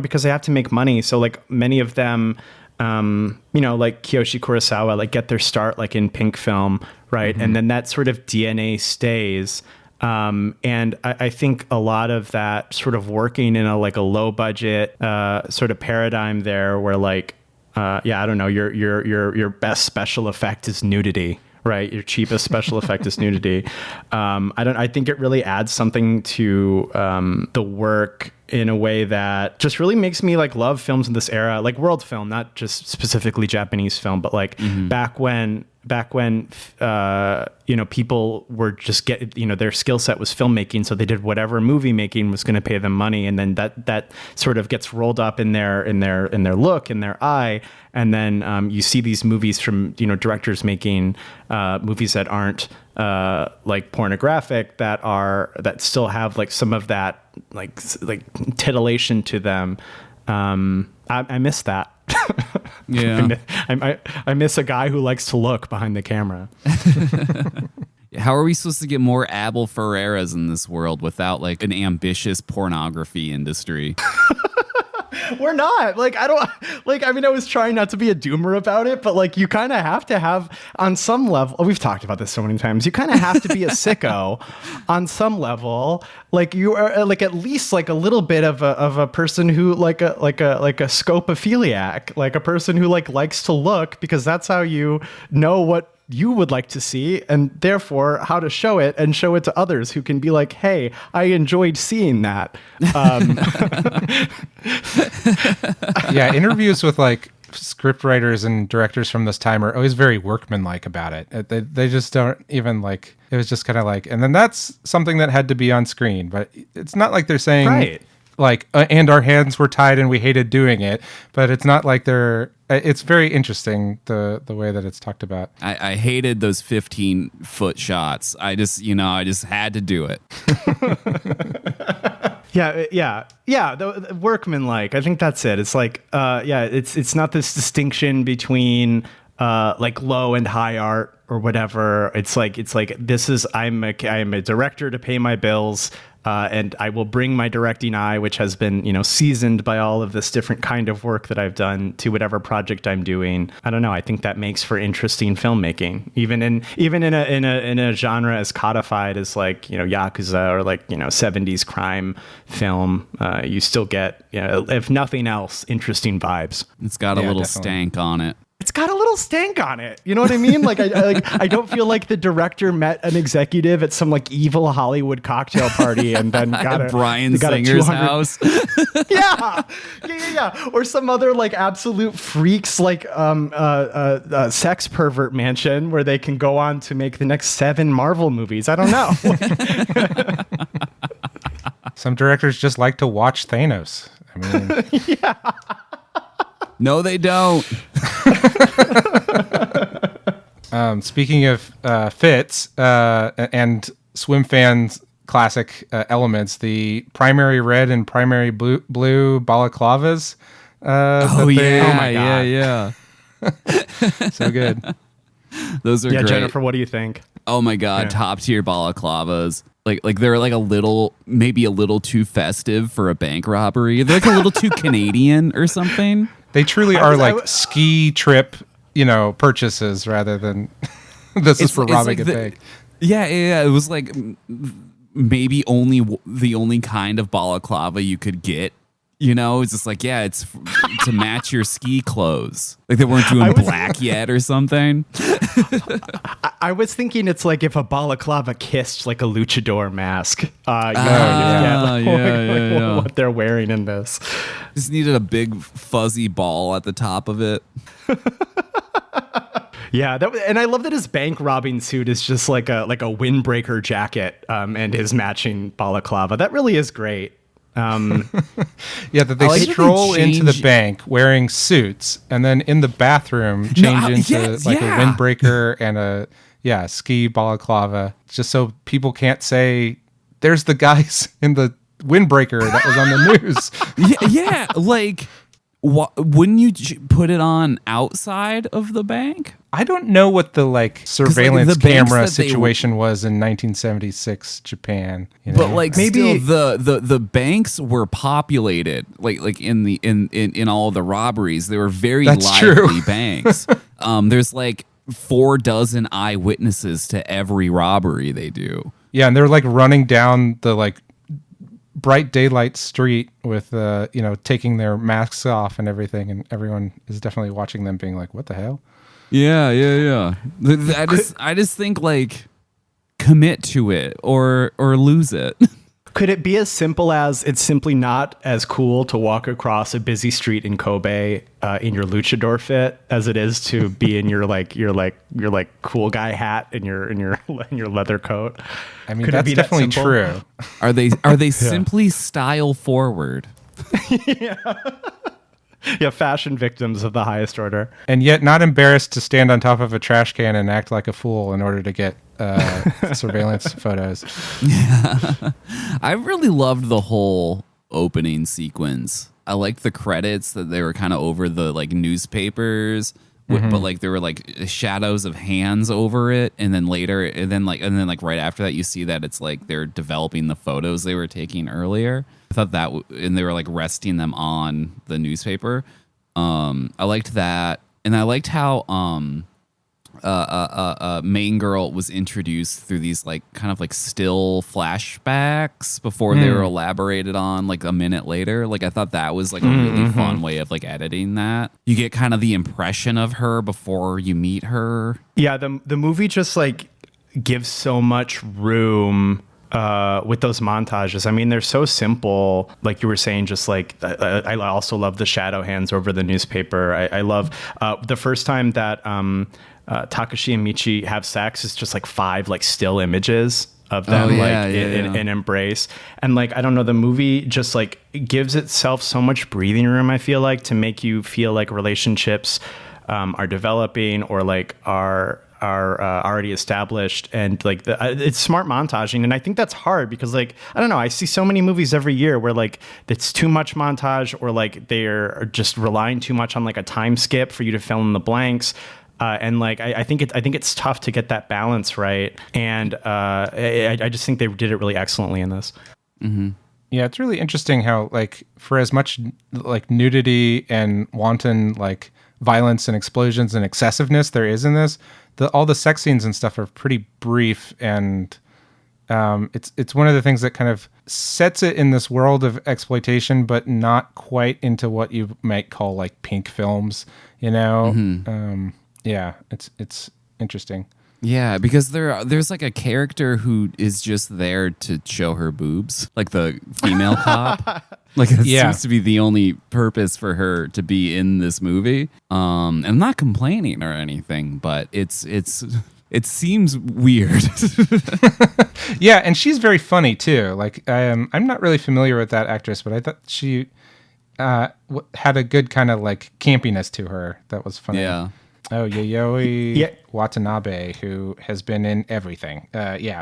because they have to make money, so like many of them, like Kiyoshi Kurosawa, like get their start like in pink film, right? Mm-hmm. And then that sort of DNA stays. And I think a lot of that sort of working in a low budget sort of paradigm there where like yeah, I don't know, your best special effect is nudity, right? Your cheapest special effect is nudity. I think it really adds something to the work in a way that just really makes me like love films in this era, like world film, not just specifically Japanese film, but like back when people were just their skill set was filmmaking, so they did whatever movie making was going to pay them money, and then that sort of gets rolled up in their look, in their eye, and then you see these movies from directors making movies that aren't like pornographic, that still have like some of that like titillation to them. I miss that. Yeah. I miss a guy who likes to look behind the camera. How are we supposed to get more Abel Ferreras in this world without like an ambitious pornography industry? We're not like, I was trying not to be a doomer about it, but like you kind of have to have on some level, we've talked about this so many times, you kind of have to be a sicko on some level. Like you are like at least like a little bit of a person who like a scopophiliac, like a person who like likes to look, because that's how you know what you would like to see, and therefore how to show it and show it to others who can be like, hey, I enjoyed seeing that. Yeah, interviews with like script writers and directors from this time are always very workmanlike about it. They just don't even like, it was just kind of like, and then that's something that had to be on screen, but it's not like they're saying right. Like, and our hands were tied and we hated doing it, but it's not like it's very interesting the way that it's talked about. I hated those 15-foot shots. I just had to do it. Yeah. The workmanlike. I think that's it. It's like, it's not this distinction between like low and high art or whatever. It's like I'm a director to pay my bills. And I will bring my directing eye, which has been, seasoned by all of this different kind of work that I've done, to whatever project I'm doing. I don't know. I think that makes for interesting filmmaking, even in a genre as codified as like, Yakuza or like, 70s crime film. You still get, if nothing else, interesting vibes. It's got a little definitely. stank on it. It's got a little stank on it. You know what I mean? Like, I don't feel like the director met an executive at some like evil Hollywood cocktail party and then got At Bryan Singer's house. Yeah. Or some other like absolute freaks like sex pervert mansion where they can go on to make the next 7 Marvel movies. I don't know. Some directors just like to watch Thanos. I mean, Yeah. No, they don't. Speaking of fits and SWIMFANS classic elements, the primary red and primary blue balaclavas. Oh my God. yeah. So good. Those are Yeah, great. Jennifer, what do you think? Oh my God, Yeah. top tier balaclavas. Like they're like maybe a little too festive for a bank robbery. They're like a little too Canadian or something. They truly are like ski trip, purchases rather than this is for robbing like a bank. Yeah. It was like maybe the only kind of balaclava you could get. It's just like, it's to match your ski clothes. Like they weren't doing black yet or something. I was thinking it's like if a balaclava kissed like a luchador mask. You get what they're wearing in this. Just needed a big fuzzy ball at the top of it. Yeah, and I love that his bank robbing suit is just like a windbreaker jacket and his matching balaclava. That really is great. Yeah, that they like that they stroll into the change- bank wearing suits and then in the bathroom change into a windbreaker and a ski balaclava, just so people can't say there's the guys in the windbreaker that was on the news. Yeah, like wouldn't you put it on outside of the bank? I don't know what the surveillance the banks camera that they- situation was in 1976 Japan. But like Maybe- still the banks were populated like in all the robberies. They were very That's lively true. banks. There's like 4 dozen eyewitnesses to every robbery they do. Yeah, and they're running down the bright daylight street with taking their masks off and everything, and everyone is definitely watching them being like, what the hell? Yeah. I just think like commit to it or lose it. Could it be as simple as it's simply not as cool to walk across a busy street in Kobe in your luchador fit as it is to be in your cool guy hat and your leather coat? I mean, that's definitely true. Are they simply style forward? Yeah, fashion victims of the highest order. And yet not embarrassed to stand on top of a trash can and act like a fool in order to get surveillance photos. Yeah. I really loved the whole opening sequence. I liked the credits that they were kind of over the like newspapers, but like there were like shadows of hands over it, and then right after that you see that it's like they're developing the photos they were taking earlier. I thought that and they were like resting them on the newspaper. I liked that, and I liked how main girl was introduced through these like kind of like still flashbacks before they were elaborated on like a minute later. Like I thought that was like a really fun way of like editing that. You get kind of the impression of her before you meet her. Yeah, the movie just like gives so much room with those montages. I mean, they're so simple. Like you were saying, just like I also love the shadow hands over the newspaper. I love the first time that Takashi and Michi have sex is just like 5 like still images of them in embrace. And like, I don't know, the movie just like gives itself so much breathing room, I feel like, to make you feel like relationships are developing or like are already established, and like it's smart montaging. And I think that's hard because like, I don't know, I see so many movies every year where like it's too much montage, or like they're just relying too much on like a time skip for you to fill in the blanks. And like I think it's tough to get that balance right, and I just think they did it really excellently in this. Mm-hmm. Yeah, it's really interesting how like for as much like nudity and wanton like violence and explosions and excessiveness there is in this, all the sex scenes and stuff are pretty brief, and it's one of the things that kind of sets it in this world of exploitation, but not quite into what you might call like pink films, you know. Yeah, it's interesting. Yeah, because there's like a character who is just there to show her boobs, like the female cop. Like it seems to be the only purpose for her to be in this movie. And I'm not complaining or anything, but it seems weird. Yeah, and she's very funny too. Like I'm not really familiar with that actress, but I thought she had a good kind of like campiness to her that was funny. Yeah. Oh, Yayoi Watanabe, who has been in everything.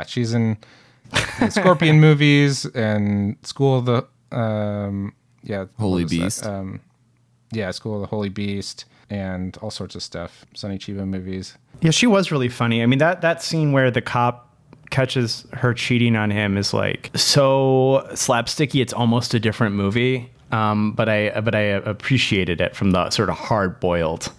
She's in the Scorpion movies and School of the Holy Beast. School of the Holy Beast and all sorts of stuff. Sonny Chiba movies. Yeah, she was really funny. I mean, that scene where the cop catches her cheating on him is like so slapsticky. It's almost a different movie. But I appreciated it from the sort of hard-boiled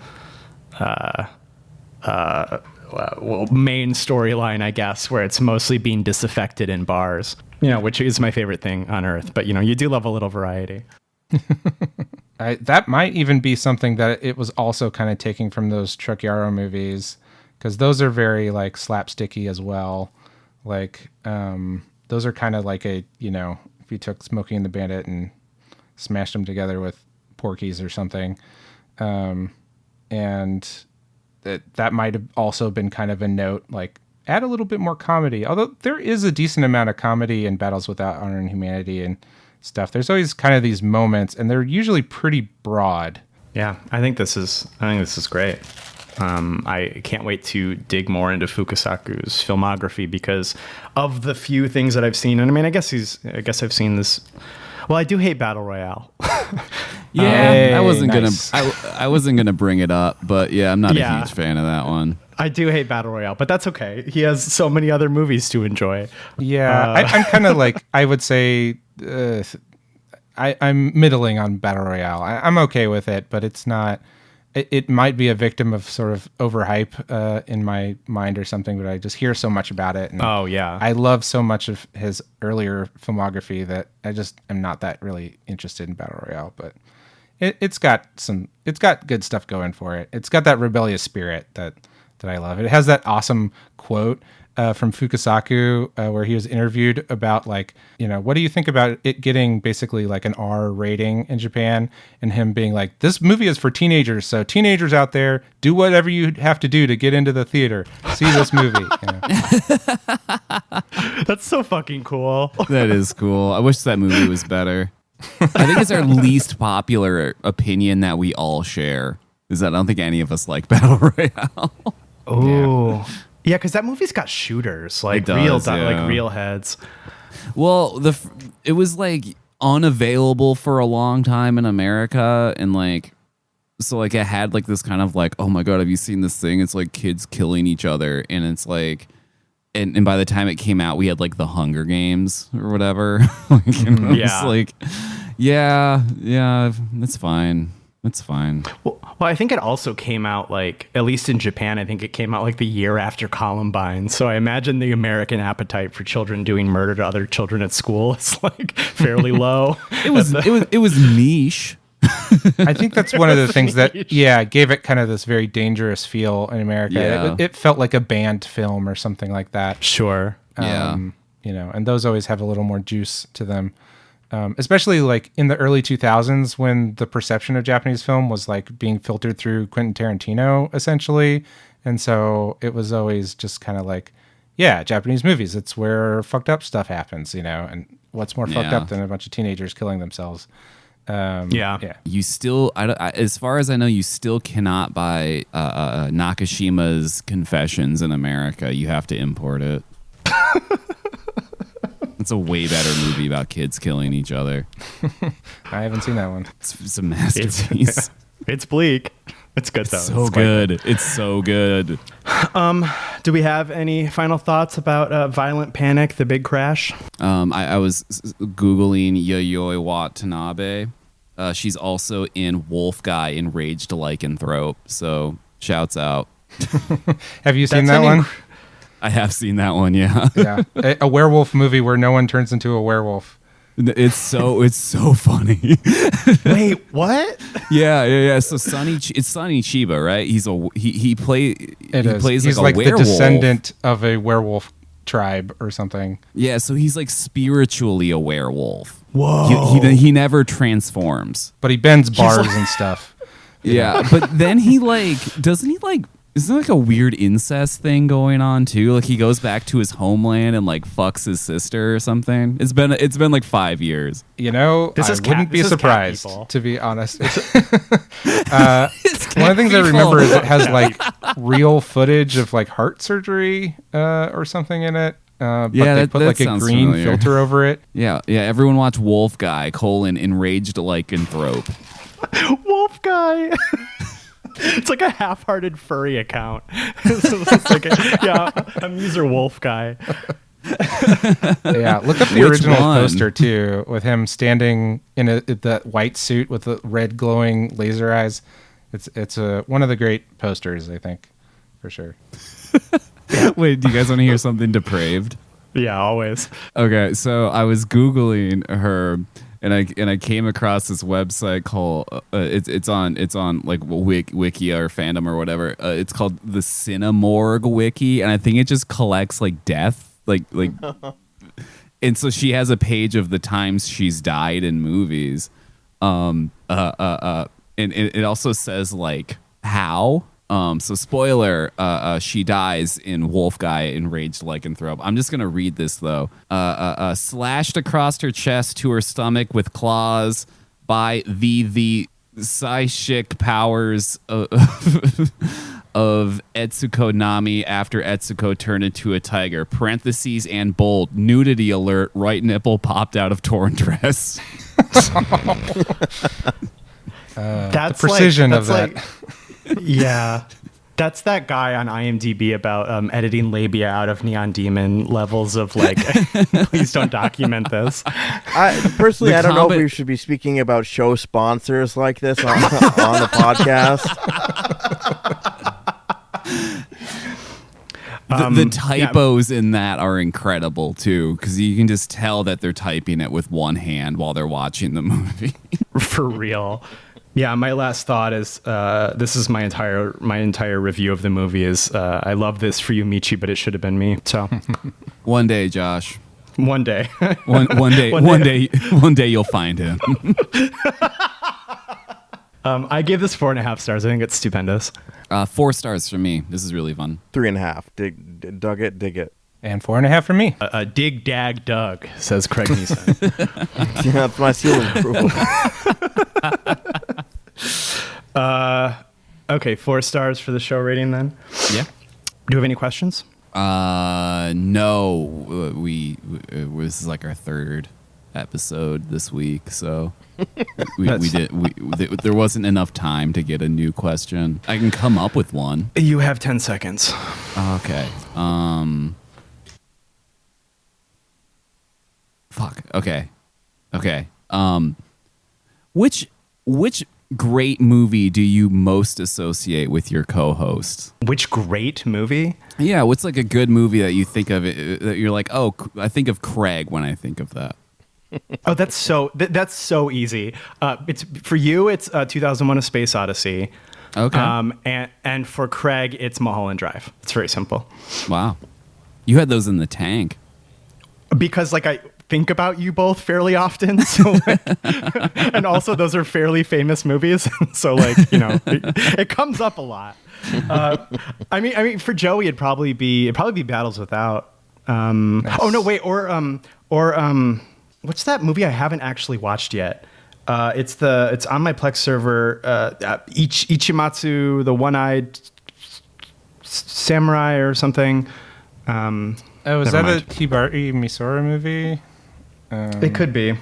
main storyline, I guess, where it's mostly being disaffected in bars, you know, which is my favorite thing on earth. But, you know, you do love a little variety. That might even be something that it was also kind of taking from those Truck Yarrow movies, because those are very like slapsticky as well. Like those are kind of like a, you know, if you took Smokey and the Bandit and smashed them together with Porky's or something. And that might have also been kind of a note, like add a little bit more comedy. Although there is a decent amount of comedy in Battles Without Honor and Humanity and stuff. There's always kind of these moments, and they're usually pretty broad. Yeah, I think this is great. I can't wait to dig more into Fukasaku's filmography because of the few things that I've seen. And I mean, I guess I've seen this. Well, I do hate Battle Royale. I wasn't gonna bring it up, but yeah, I'm not a huge fan of that one. I do hate Battle Royale, but that's okay. He has so many other movies to enjoy. Yeah, I'm kind of like, I would say I'm middling on Battle Royale. I'm okay with it, but it's not it might be a victim of sort of overhype in my mind or something, but I just hear so much about it. And Oh, yeah. I love so much of his earlier filmography that I just am not that really interested in Battle Royale, but it's got good stuff going for it. It's got that rebellious spirit that I love. It has that awesome quote from Fukasaku where he was interviewed about, like, you know, what do you think about it getting basically like an R rating in Japan, and him being like, this movie is for teenagers, so teenagers out there, do whatever you have to do to get into the theater, see this movie. You know? That's so fucking cool. That is cool. I wish that movie was better. I think it's our least popular opinion that we all share, is that I don't think any of us like Battle Royale. Oh, yeah, because that movie's got shooters, like It does, like real heads. Well, it was like unavailable for a long time in America, and like, so like it had like this kind of like, oh my god, have you seen this thing? It's like kids killing each other, and it's like, and by the time it came out, we had like the Hunger Games or whatever. Like, and it was like, yeah, that's fine. That's fine. Well, I think it also came out, like, at least in Japan, I think it came out like the year after Columbine. So I imagine the American appetite for children doing murder to other children at school is like fairly low. It was niche. I think that's one of the things that, gave it kind of this very dangerous feel in America. Yeah. It felt like a banned film or something like that. Sure. You know, and those always have a little more juice to them. Especially like in the early 2000s, when the perception of Japanese film was like being filtered through Quentin Tarantino, essentially. And so it was always just kind of like, yeah, Japanese movies, it's where fucked up stuff happens, you know, and what's more fucked up than a bunch of teenagers killing themselves? You still, as far as I know, you still cannot buy Nakashima's Confessions in America. You have to import it. It's a way better movie about kids killing each other. I haven't seen that one. It's a masterpiece. It's bleak. It's good, though. So good. It's so good. Do we have any final thoughts about Violent Panic, The Big Crash? I was Googling Yayoi Watanabe. She's also in Wolf Guy in Rage to Lycanthrope. So shouts out. Have you seen that one? I have seen that one, yeah. Yeah, a werewolf movie where no one turns into a werewolf. It's so funny. Wait, what? Yeah. So it's Sonny Chiba, right? He plays He's like the werewolf. descendant of a werewolf tribe or something. Yeah, so he's like spiritually a werewolf. Whoa. He never transforms. But he bends bars and stuff. Yeah, but then doesn't he like, isn't there like a weird incest thing going on too? Like he goes back to his homeland and like fucks his sister or something. It's been like 5 years. You know, I wouldn't be surprised, to be honest. One of the things I remember is it has like real footage of like heart surgery or something in it. But they put like a green filter over it. Yeah. Everyone watch Wolf Guy, Enraged Lycanthrope. Wolf Guy. It's like a half-hearted furry account. It's like I'm user Wolf Guy. Yeah, look up the original poster too, with him standing in that white suit with the red glowing laser eyes. It's one of the great posters, I think, for sure. Wait, do you guys want to hear something depraved? Yeah, always. Okay, so I was Googling her. And I came across this website called it's on like Wiki or Fandom or whatever. It's called the Cinemorgue Wiki, and I think it just collects like death, like. And so she has a page of the times she's died in movies, and it also says like how. So spoiler, she dies in Wolf Guy Enraged Lycanthrope. I'm just gonna read this though. Slashed across her chest to her stomach with claws by the psychic powers of Etsuko Nami after Etsuko turned into a tiger. Parentheses and bold. Nudity alert. Right nipple popped out of torn dress. That's the precision like, of that. Yeah. That's that guy on IMDb about editing labia out of Neon Demon levels of like, please don't document this. Personally, I don't know if comment- we should be speaking about show sponsors like this on the podcast. The typos in that are incredible too, because you can just tell that they're typing it with one hand while they're watching the movie. For real. Yeah, my last thought is this is my entire review of the movie is I love this for you, Michi, but it should have been me. So One day, Josh. one day. One day you'll find him. I gave this 4.5 stars. I think it's stupendous. 4 stars for me. This is really fun. 3.5. Dug it, dig it. And 4.5 for me. Dig dag Doug, says Craig Neeson. Yeah, that's my seal of approval. Okay, 4 stars for the show rating then. Yeah. Do you have any questions? No. This is like our 3rd episode this week, so there wasn't enough time to get a new question. I can come up with one. You have 10 seconds. Okay. Fuck. Okay. Which great movie do you most associate with your co-host? Which great movie? Yeah, what's like a good movie that you think of it that you're like, oh, I think of Craig when I think of that. Oh, that's so easy. It's for you. It's 2001: A Space Odyssey. Okay. And for Craig, it's Mulholland Drive. It's very simple. Wow. You had those in the tank. Because like I think about you both fairly often, so and also those are fairly famous movies, so like it comes up a lot. I mean, for Joey, it'd probably be Battles Without. Nice. Oh no, wait, or what's that movie I haven't actually watched yet? It's on my Plex server. Ichimatsu, the One-Eyed Samurai or something. Oh, is Never that mind. a Hibari Misora movie? It could be.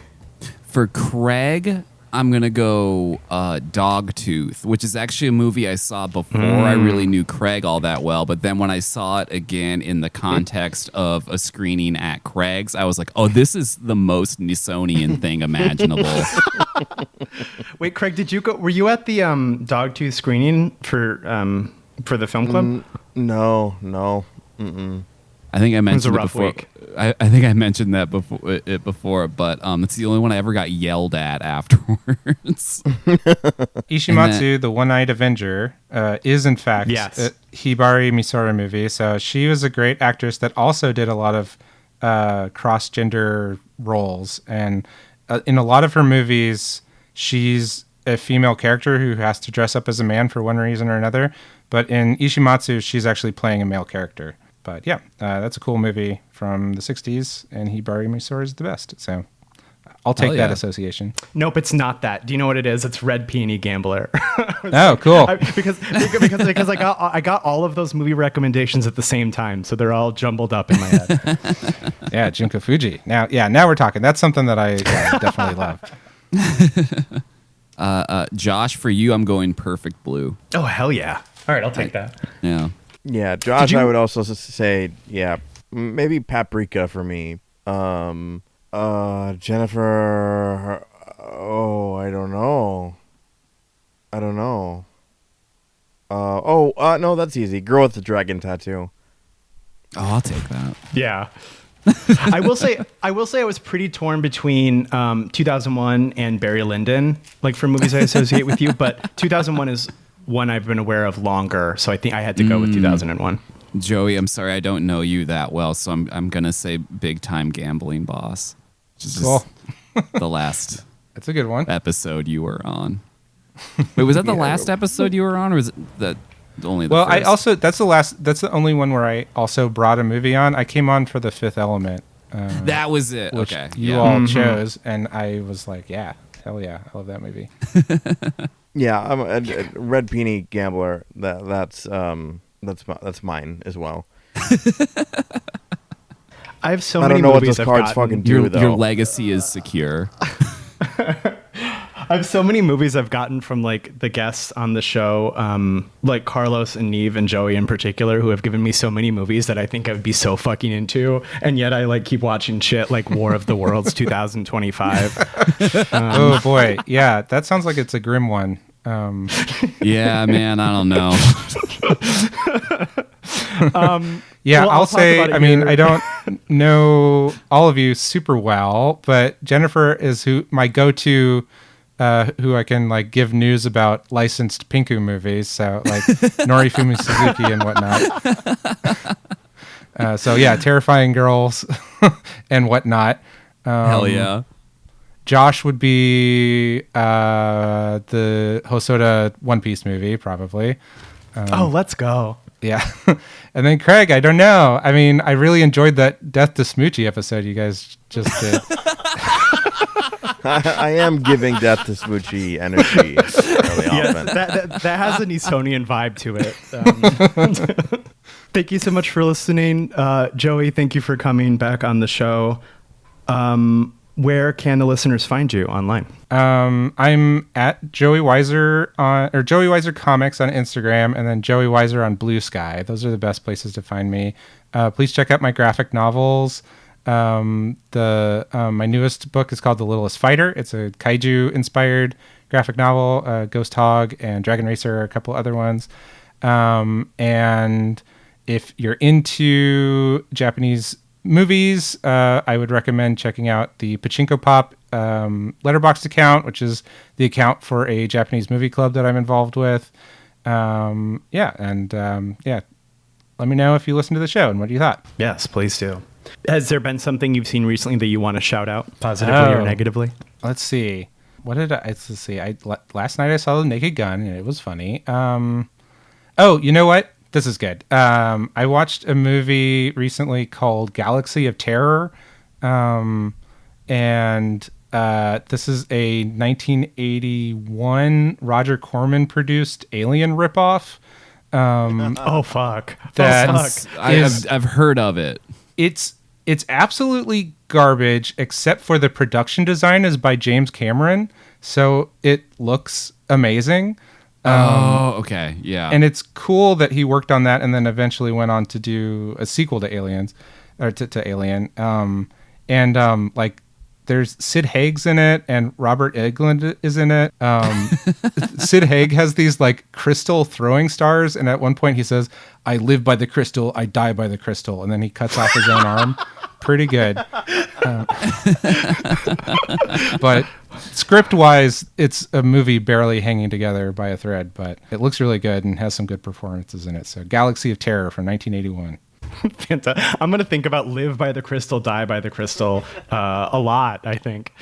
For Craig, I'm going to go Dogtooth, which is actually a movie I saw before I really knew Craig all that well. But then when I saw it again in the context of a screening at Craig's, I was like, oh, this is the most Nisonian thing imaginable. Wait, Craig, were you at the Dogtooth screening for the film club? No. Mm-mm. I think I mentioned a rough before. week. I think I mentioned that before, but it's the only one I ever got yelled at afterwards. Ishimatsu, the One-Eyed Avenger, is in fact Yes. a Hibari Misora movie. So she was a great actress that also did a lot of cross-gender roles. And in a lot of her movies, she's a female character who has to dress up as a man for one reason or another. But in Ishimatsu, she's actually playing a male character. But yeah, that's a cool movie from the 60s, and Hibari Misora is the best. So I'll take Hell that yeah. association. Nope, it's not that. Do you know what it is? It's Red Peony Gambler. Oh, cool. because I got all of those movie recommendations at the same time, so they're all jumbled up in my head. Yeah, Junko Fuji. Now we're talking. That's something that I definitely love. Josh, for you, I'm going Perfect Blue. Oh hell yeah! All right, I'll take that. Yeah. Yeah, Josh, I would also say, yeah, maybe Paprika for me. Jennifer, I don't know. No, that's easy. Girl with the dragon tattoo. Oh, I'll take that. Yeah. I will say I was pretty torn between 2001 and Barry Lyndon, like for movies I associate with you, but 2001 is one I've been aware of longer, so I think I had to go with 2001. Joey, I'm sorry I don't know you that well, so I'm gonna say Big Time Gambling Boss. Which is Cool. the last That's a good one. episode you were on. Wait, was that the last episode you were on, or was it only the Well, first? that's the only one where I also brought a movie on. I came on for The Fifth Element. That was it. Which Okay. you yeah. all chose, and I was like, yeah, hell yeah, I love that movie. Yeah, I'm a Red Peony Gambler. That's mine as well. I have so I many don't know what movies those I've cards gotten. fucking do though. Your legacy is secure. I have so many movies I've gotten from like the guests on the show, like Carlos and Neve and Joey in particular, who have given me so many movies that I think I would be so fucking into, and yet I like keep watching shit like War of the Worlds 2025. Oh boy, yeah, that sounds like it's a grim one. Yeah, man, I don't know. Yeah, Well, I'll talk say, about it I mean, here. I don't know all of you super well, but Jennifer is my go-to, who I can like give news about licensed Pinku movies. So like Norifumi Suzuki and whatnot. So yeah, Terrifying Girls and whatnot. Hell yeah. Josh would be the Hosoda One Piece movie, probably. Oh, let's go. Yeah. And then Craig, I don't know. I mean, I really enjoyed that Death to Smoochie episode you guys just did. I am giving Death to Smoochie energy fairly often. That has an Estonian vibe to it. Thank you so much for listening. Joey, thank you for coming back on the show. Where can the listeners find you online? I'm at Joey Weiser or Joey Weiser Comics on Instagram, and then Joey Weiser on Blue Sky. Those are the best places to find me. Please check out my graphic novels. My newest book is called The Littlest Fighter. It's a kaiju inspired graphic novel. Ghost Hog and Dragon Racer are a couple other ones. And if you're into Japanese movies, I would recommend checking out the Pachinko Pop Letterboxd account, which is the account for a Japanese movie club that I'm involved with. Let me know if you listen to the show and what you thought. Yes, please do. Has there been something you've seen recently that you want to shout out, positively or negatively? Let's see. Let's see. Last night I saw The Naked Gun and it was funny. Oh, you know what? This is good. I watched a movie recently called Galaxy of Terror. And this is a 1981 Roger Corman produced Alien ripoff. Oh, fuck. I've heard of it. It's absolutely garbage, except for the production design is by James Cameron. So it looks amazing. Okay, yeah. And it's cool that he worked on that and then eventually went on to do a sequel to Aliens, or to Alien. Like there's Sid Haig's in it and Robert Englund is in it. Sid Haig has these like crystal throwing stars, and at one point he says, "I live by the crystal, I die by the crystal," and then he cuts off his own arm. Pretty good. But script-wise, it's a movie barely hanging together by a thread, but it looks really good and has some good performances in it. So Galaxy of Terror from 1981. I'm going to think about Live by the Crystal, Die by the Crystal a lot, I think.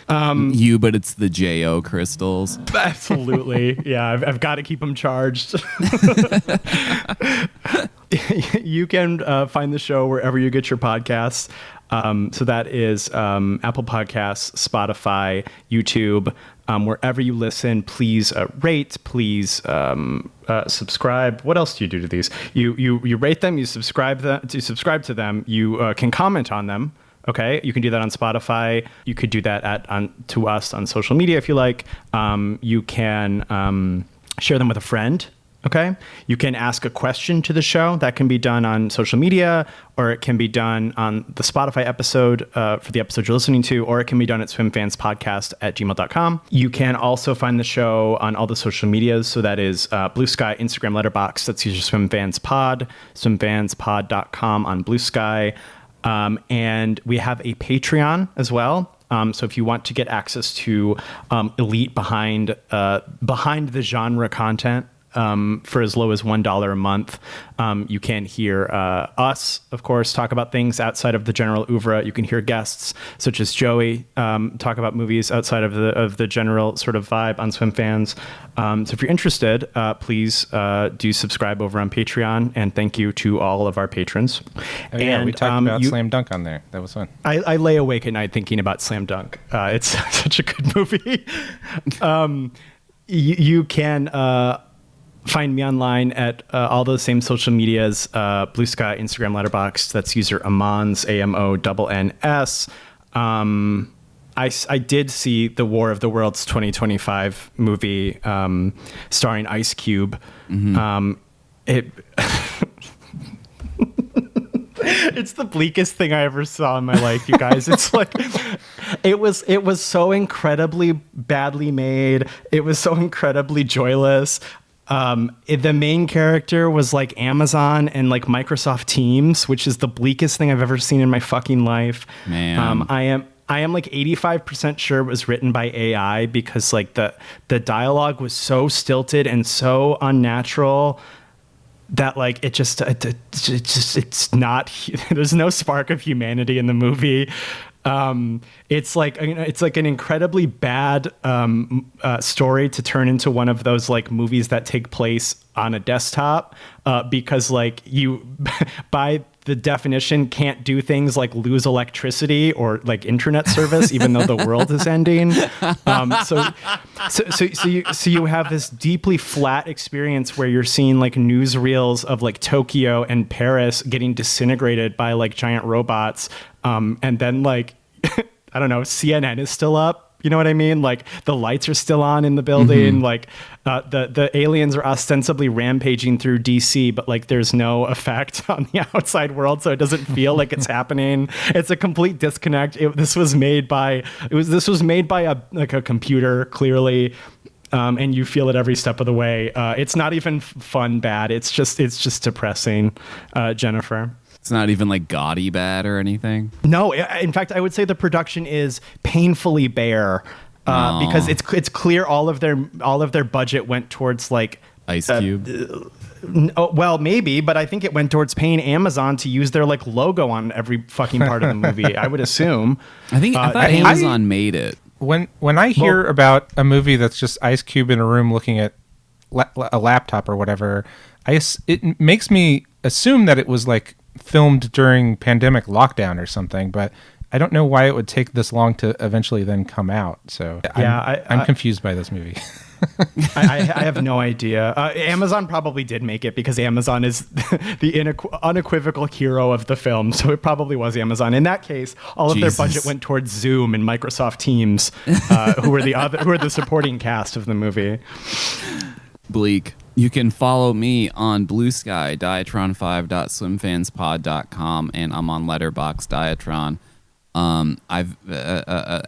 But it's the J.O. crystals. Absolutely. Yeah, I've got to keep them charged. You can find the show wherever you get your podcasts. So that is Apple Podcasts, Spotify, YouTube. Wherever you listen, please rate, please subscribe. What else do you do to these? You rate them, you subscribe to them, you can comment on them. Okay, you can do that on Spotify. You could do that to us on social media if you like. You can share them with a friend. Okay, you can ask a question to the show. That can be done on social media, or it can be done on the Spotify episode for the episode you're listening to, or it can be done at swimfanspodcast@gmail.com. You can also find the show on all the social medias. So that is Blue Sky, Instagram, Letterboxd. That's user SwimFansPod, swimfanspod.com on Blue Sky. And we have a Patreon as well. So if you want to get access to elite behind the genre content, for as low as $1 a month. You can hear us, of course, talk about things outside of the general oeuvre. You can hear guests such as Joey talk about movies outside of the general sort of vibe on Swim Fans. So if you're interested, please do subscribe over on Patreon. And thank you to all of our patrons. Oh, yeah, and we talked about Slam Dunk on there. That was fun. I lay awake at night thinking about Slam Dunk. It's such a good movie. You can find me online at all those same social medias, Blue Sky, Instagram, Letterboxd. That's user Amons, AMONNS. I did see the War of the Worlds 2025 movie starring Ice Cube. It it's the bleakest thing I ever saw in my life, you guys. It's like it was so incredibly badly made. It was so incredibly joyless. The main character was like Amazon and like Microsoft Teams, which is the bleakest thing I've ever seen in my fucking life. Man. I am like 85% sure it was written by AI because like the dialogue was so stilted and so unnatural that like it's not, there's no spark of humanity in the movie. It's like an incredibly bad story to turn into one of those like movies that take place on a desktop because like you by the definition can't do things like lose electricity or like internet service even though the world is ending. So you have this deeply flat experience where you're seeing like newsreels of like Tokyo and Paris getting disintegrated by like giant robots. And then like, I don't know, CNN is still up. You know what I mean? Like the lights are still on in the building. Like the aliens are ostensibly rampaging through DC, but like there's no effect on the outside world. So it doesn't feel like it's happening. It's a complete disconnect. This was made by a computer clearly. And you feel it every step of the way. It's not even fun bad. It's just depressing, Jennifer. It's not even like gaudy bad or anything. No, in fact, I would say the production is painfully bare because it's clear all of their budget went towards like Ice Cube. Well, maybe, but I think it went towards paying Amazon to use their like logo on every fucking part of the movie. I would assume. I thought Amazon made it. When I hear about a movie that's just Ice Cube in a room looking at a laptop or whatever, it makes me assume that it was like filmed during pandemic lockdown or something, but I don't know why it would take this long to eventually then come out. So yeah, I'm confused by this movie. I have no idea. Amazon probably did make it because Amazon is the unequivocal hero of the film. So it probably was Amazon. In that case, all of their budget went towards Zoom and Microsoft Teams, who were the supporting cast of the movie. Bleak. You can follow me on Blue Sky, diatron5.swimfanspod.com, and I'm on Letterboxd Diatron.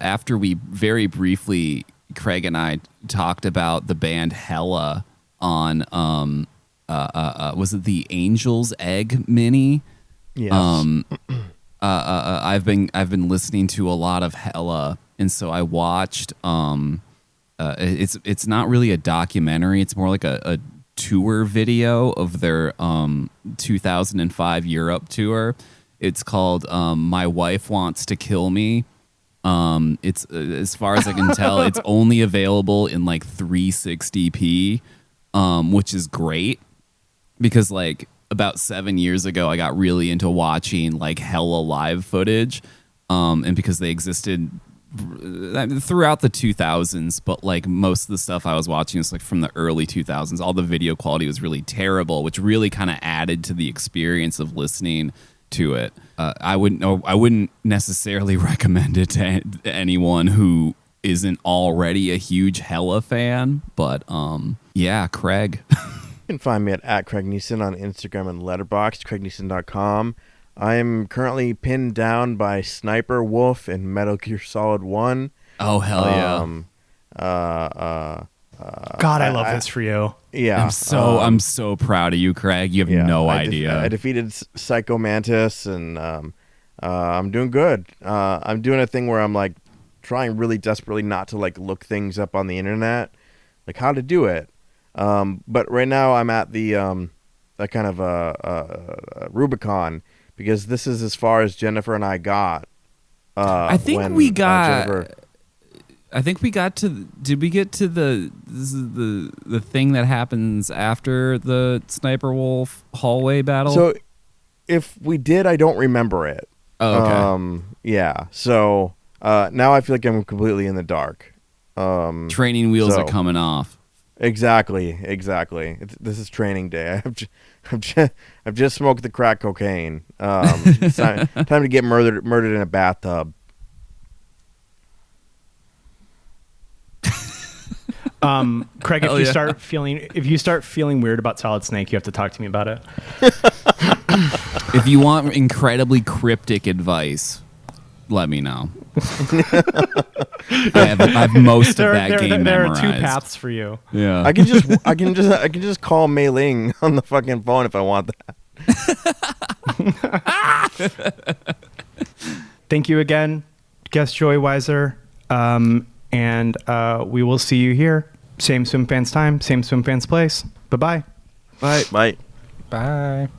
After we very briefly, Craig and I talked about the band Hella on was it the Angel's Egg mini? Yes. I've been listening to a lot of Hella, and so I watched it's not really a documentary, it's more like a tour video of their 2005 Europe tour. It's called My Wife Wants to Kill Me. It's as far as I can tell, it's only available in like 360p, which is great because like about 7 years ago, I got really into watching like Hella live footage, and because they existed throughout the 2000s, but like most of the stuff I was watching is like from the early 2000s. All the video quality was really terrible, which really kind of added to the experience of listening to it. I wouldn't necessarily recommend it to anyone who isn't already a huge Hella fan, but yeah, Craig. You can find me at Craig Neeson on Instagram and Letterboxd, craigneeson.com. I am currently pinned down by Sniper Wolf in Metal Gear Solid 1. Oh, hell yeah. God, I love this for you. Yeah. I'm so proud of you, Craig. You have no idea. I defeated Psycho Mantis, and I'm doing good. I'm doing a thing where I'm like trying really desperately not to like look things up on the internet, like how to do it. But right now I'm at the that kind of Rubicon, because this is as far as Jennifer and I got. I think we got to. Did we get to the thing that happens after the Sniper Wolf hallway battle? So, if we did, I don't remember it. Oh, okay. Yeah. So now I feel like I'm completely in the dark. Training wheels are coming off. Exactly. This is training day. I've just smoked the crack cocaine. It's time to get murdered in a bathtub. Craig, Hell if yeah. you start feeling weird about Solid Snake, you have to talk to me about it. If you want incredibly cryptic advice, let me know. I have most of that game there memorized. are two paths for you. Yeah. I can just call Mei Ling on the fucking phone if I want that. Thank you again, guest Joey Weiser. And we will see you here. Same SwimFans time, same SwimFans place. Bye-bye. Bye. Bye.